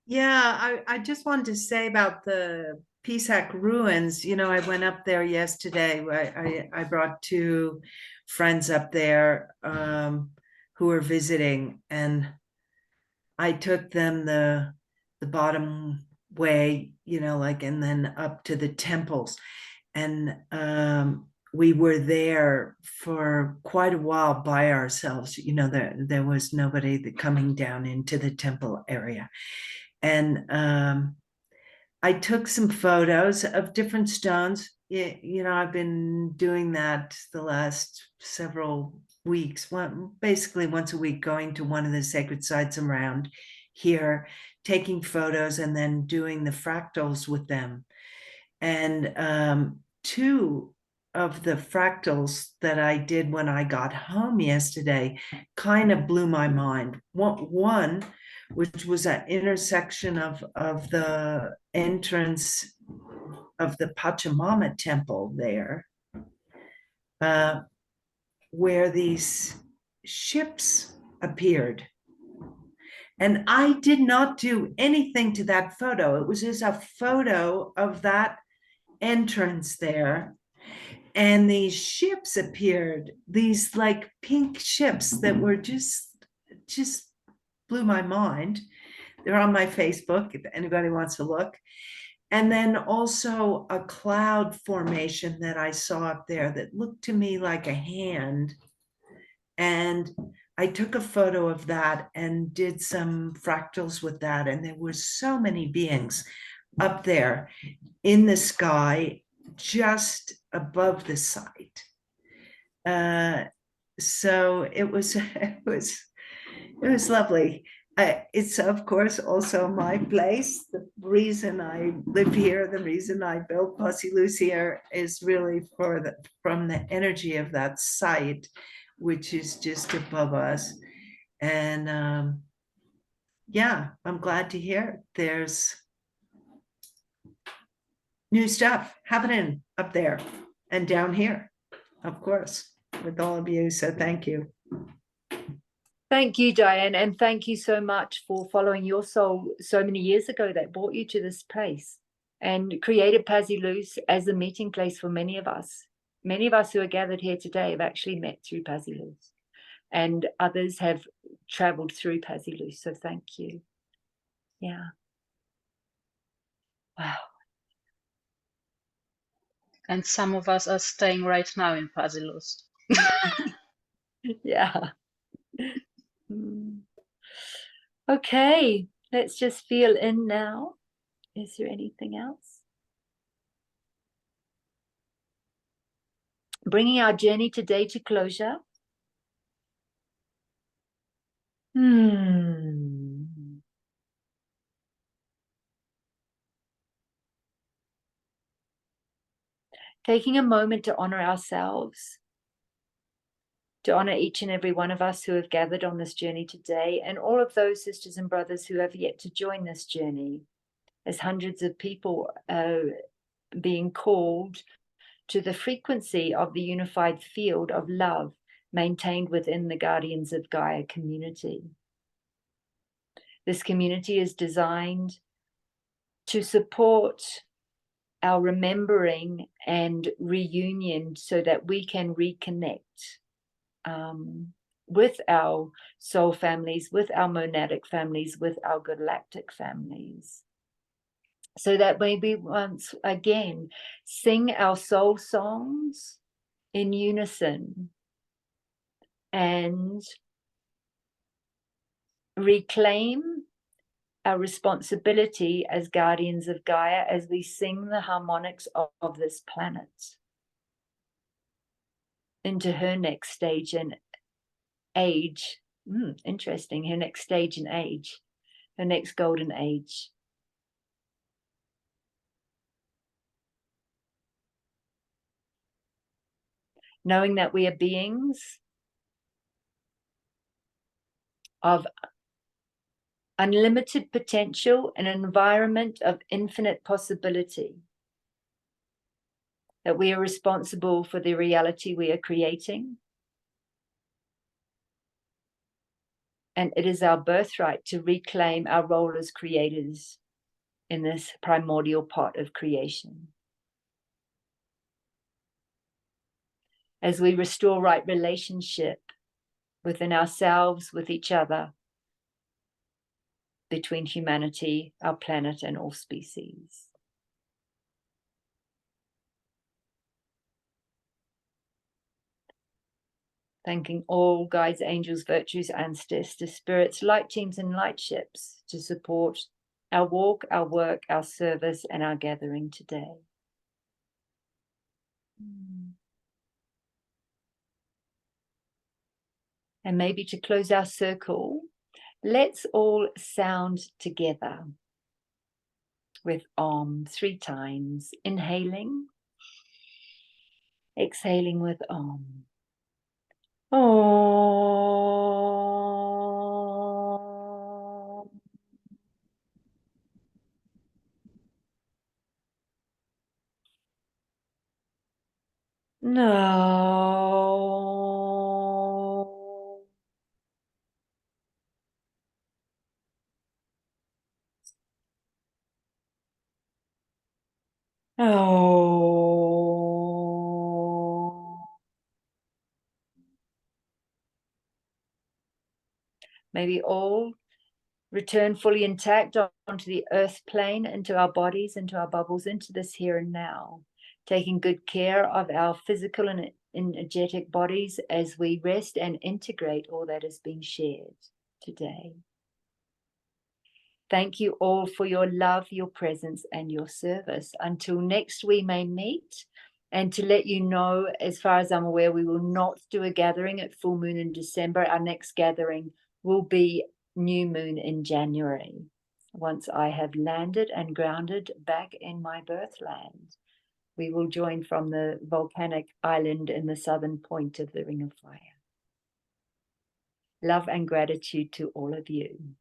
Yeah, I just wanted to say about the Pisac ruins. I went up there yesterday. I brought 2 friends up there who were visiting, and I took them the bottom way, and then up to the temples. And we were there for quite a while by ourselves. There was nobody coming down into the temple area. And I took some photos of different stones. I've been doing that the last several weeks, basically once a week, going to one of the sacred sites around here, taking photos and then doing the fractals with them. And 2 of the fractals that I did when I got home yesterday kind of blew my mind. One, which was an intersection of the entrance of the Pachamama temple there, where these ships appeared. And I did not do anything to that photo. It was just a photo of that entrance there. And these ships appeared, these like pink ships that were just blew my mind. They're on my Facebook if anybody wants to look. And then also a cloud formation that I saw up there that looked to me like a hand. And I took a photo of that and did some fractals with that. And there were so many beings up there in the sky, just above the site. So it was lovely. It's of course also my place. The reason I live here, the reason I built Posse Luz here is really from the energy of that site, which is just above us. And yeah, I'm glad to hear there's new stuff happening up there and down here, of course, with all of you. So thank you. Thank you, Diane, and thank you so much for following your soul so many years ago that brought you to this place and created Posse Luz as a meeting place for many of us. Many of us who are gathered here today have actually met through Posse Luz, and others have traveled through Posse Luz. So thank you. Yeah. Wow. And some of us are staying right now in Posse Luz. Yeah. Okay, let's just feel in now. Is there anything else? Bringing our journey today to closure. Taking a moment to honor ourselves, to honor each and every one of us who have gathered on this journey today, and all of those sisters and brothers who have yet to join this journey, as hundreds of people are being called to the frequency of the unified field of love maintained within the Guardians of Gaia community. This community is designed to support our remembering and reunion so that we can reconnect with our soul families, with our monadic families, with our galactic families. So that maybe once again, sing our soul songs in unison and reclaim our responsibility as guardians of Gaia as we sing the harmonics of this planet into her next stage and age. Interesting, her next stage and age, her next golden age. Knowing that we are beings of unlimited potential, an environment of infinite possibility, that we are responsible for the reality we are creating. And it is our birthright to reclaim our role as creators in this primordial pot of creation. As we restore right relationship within ourselves, with each other, between humanity, our planet, and all species. Thanking all guides, angels, virtues, ancestors, spirits, light teams, and light ships to support our walk, our work, our service, and our gathering today. And maybe to close our circle, let's all sound together with Om 3 times. Inhaling, exhaling with Om. Om. No. Oh. Maybe all return fully intact onto the earth plane, into our bodies, into our bubbles, into this here and now, taking good care of our physical and energetic bodies as we rest and integrate all that has been shared today. Thank you all for your love, your presence, and your service. Until next we may meet, and to let you know, as far as I'm aware, we will not do a gathering at full moon in December. Our next gathering will be new moon in January, once I have landed and grounded back in my birthland. We will join from the volcanic island in the southern point of the Ring of Fire. Love and gratitude to all of you.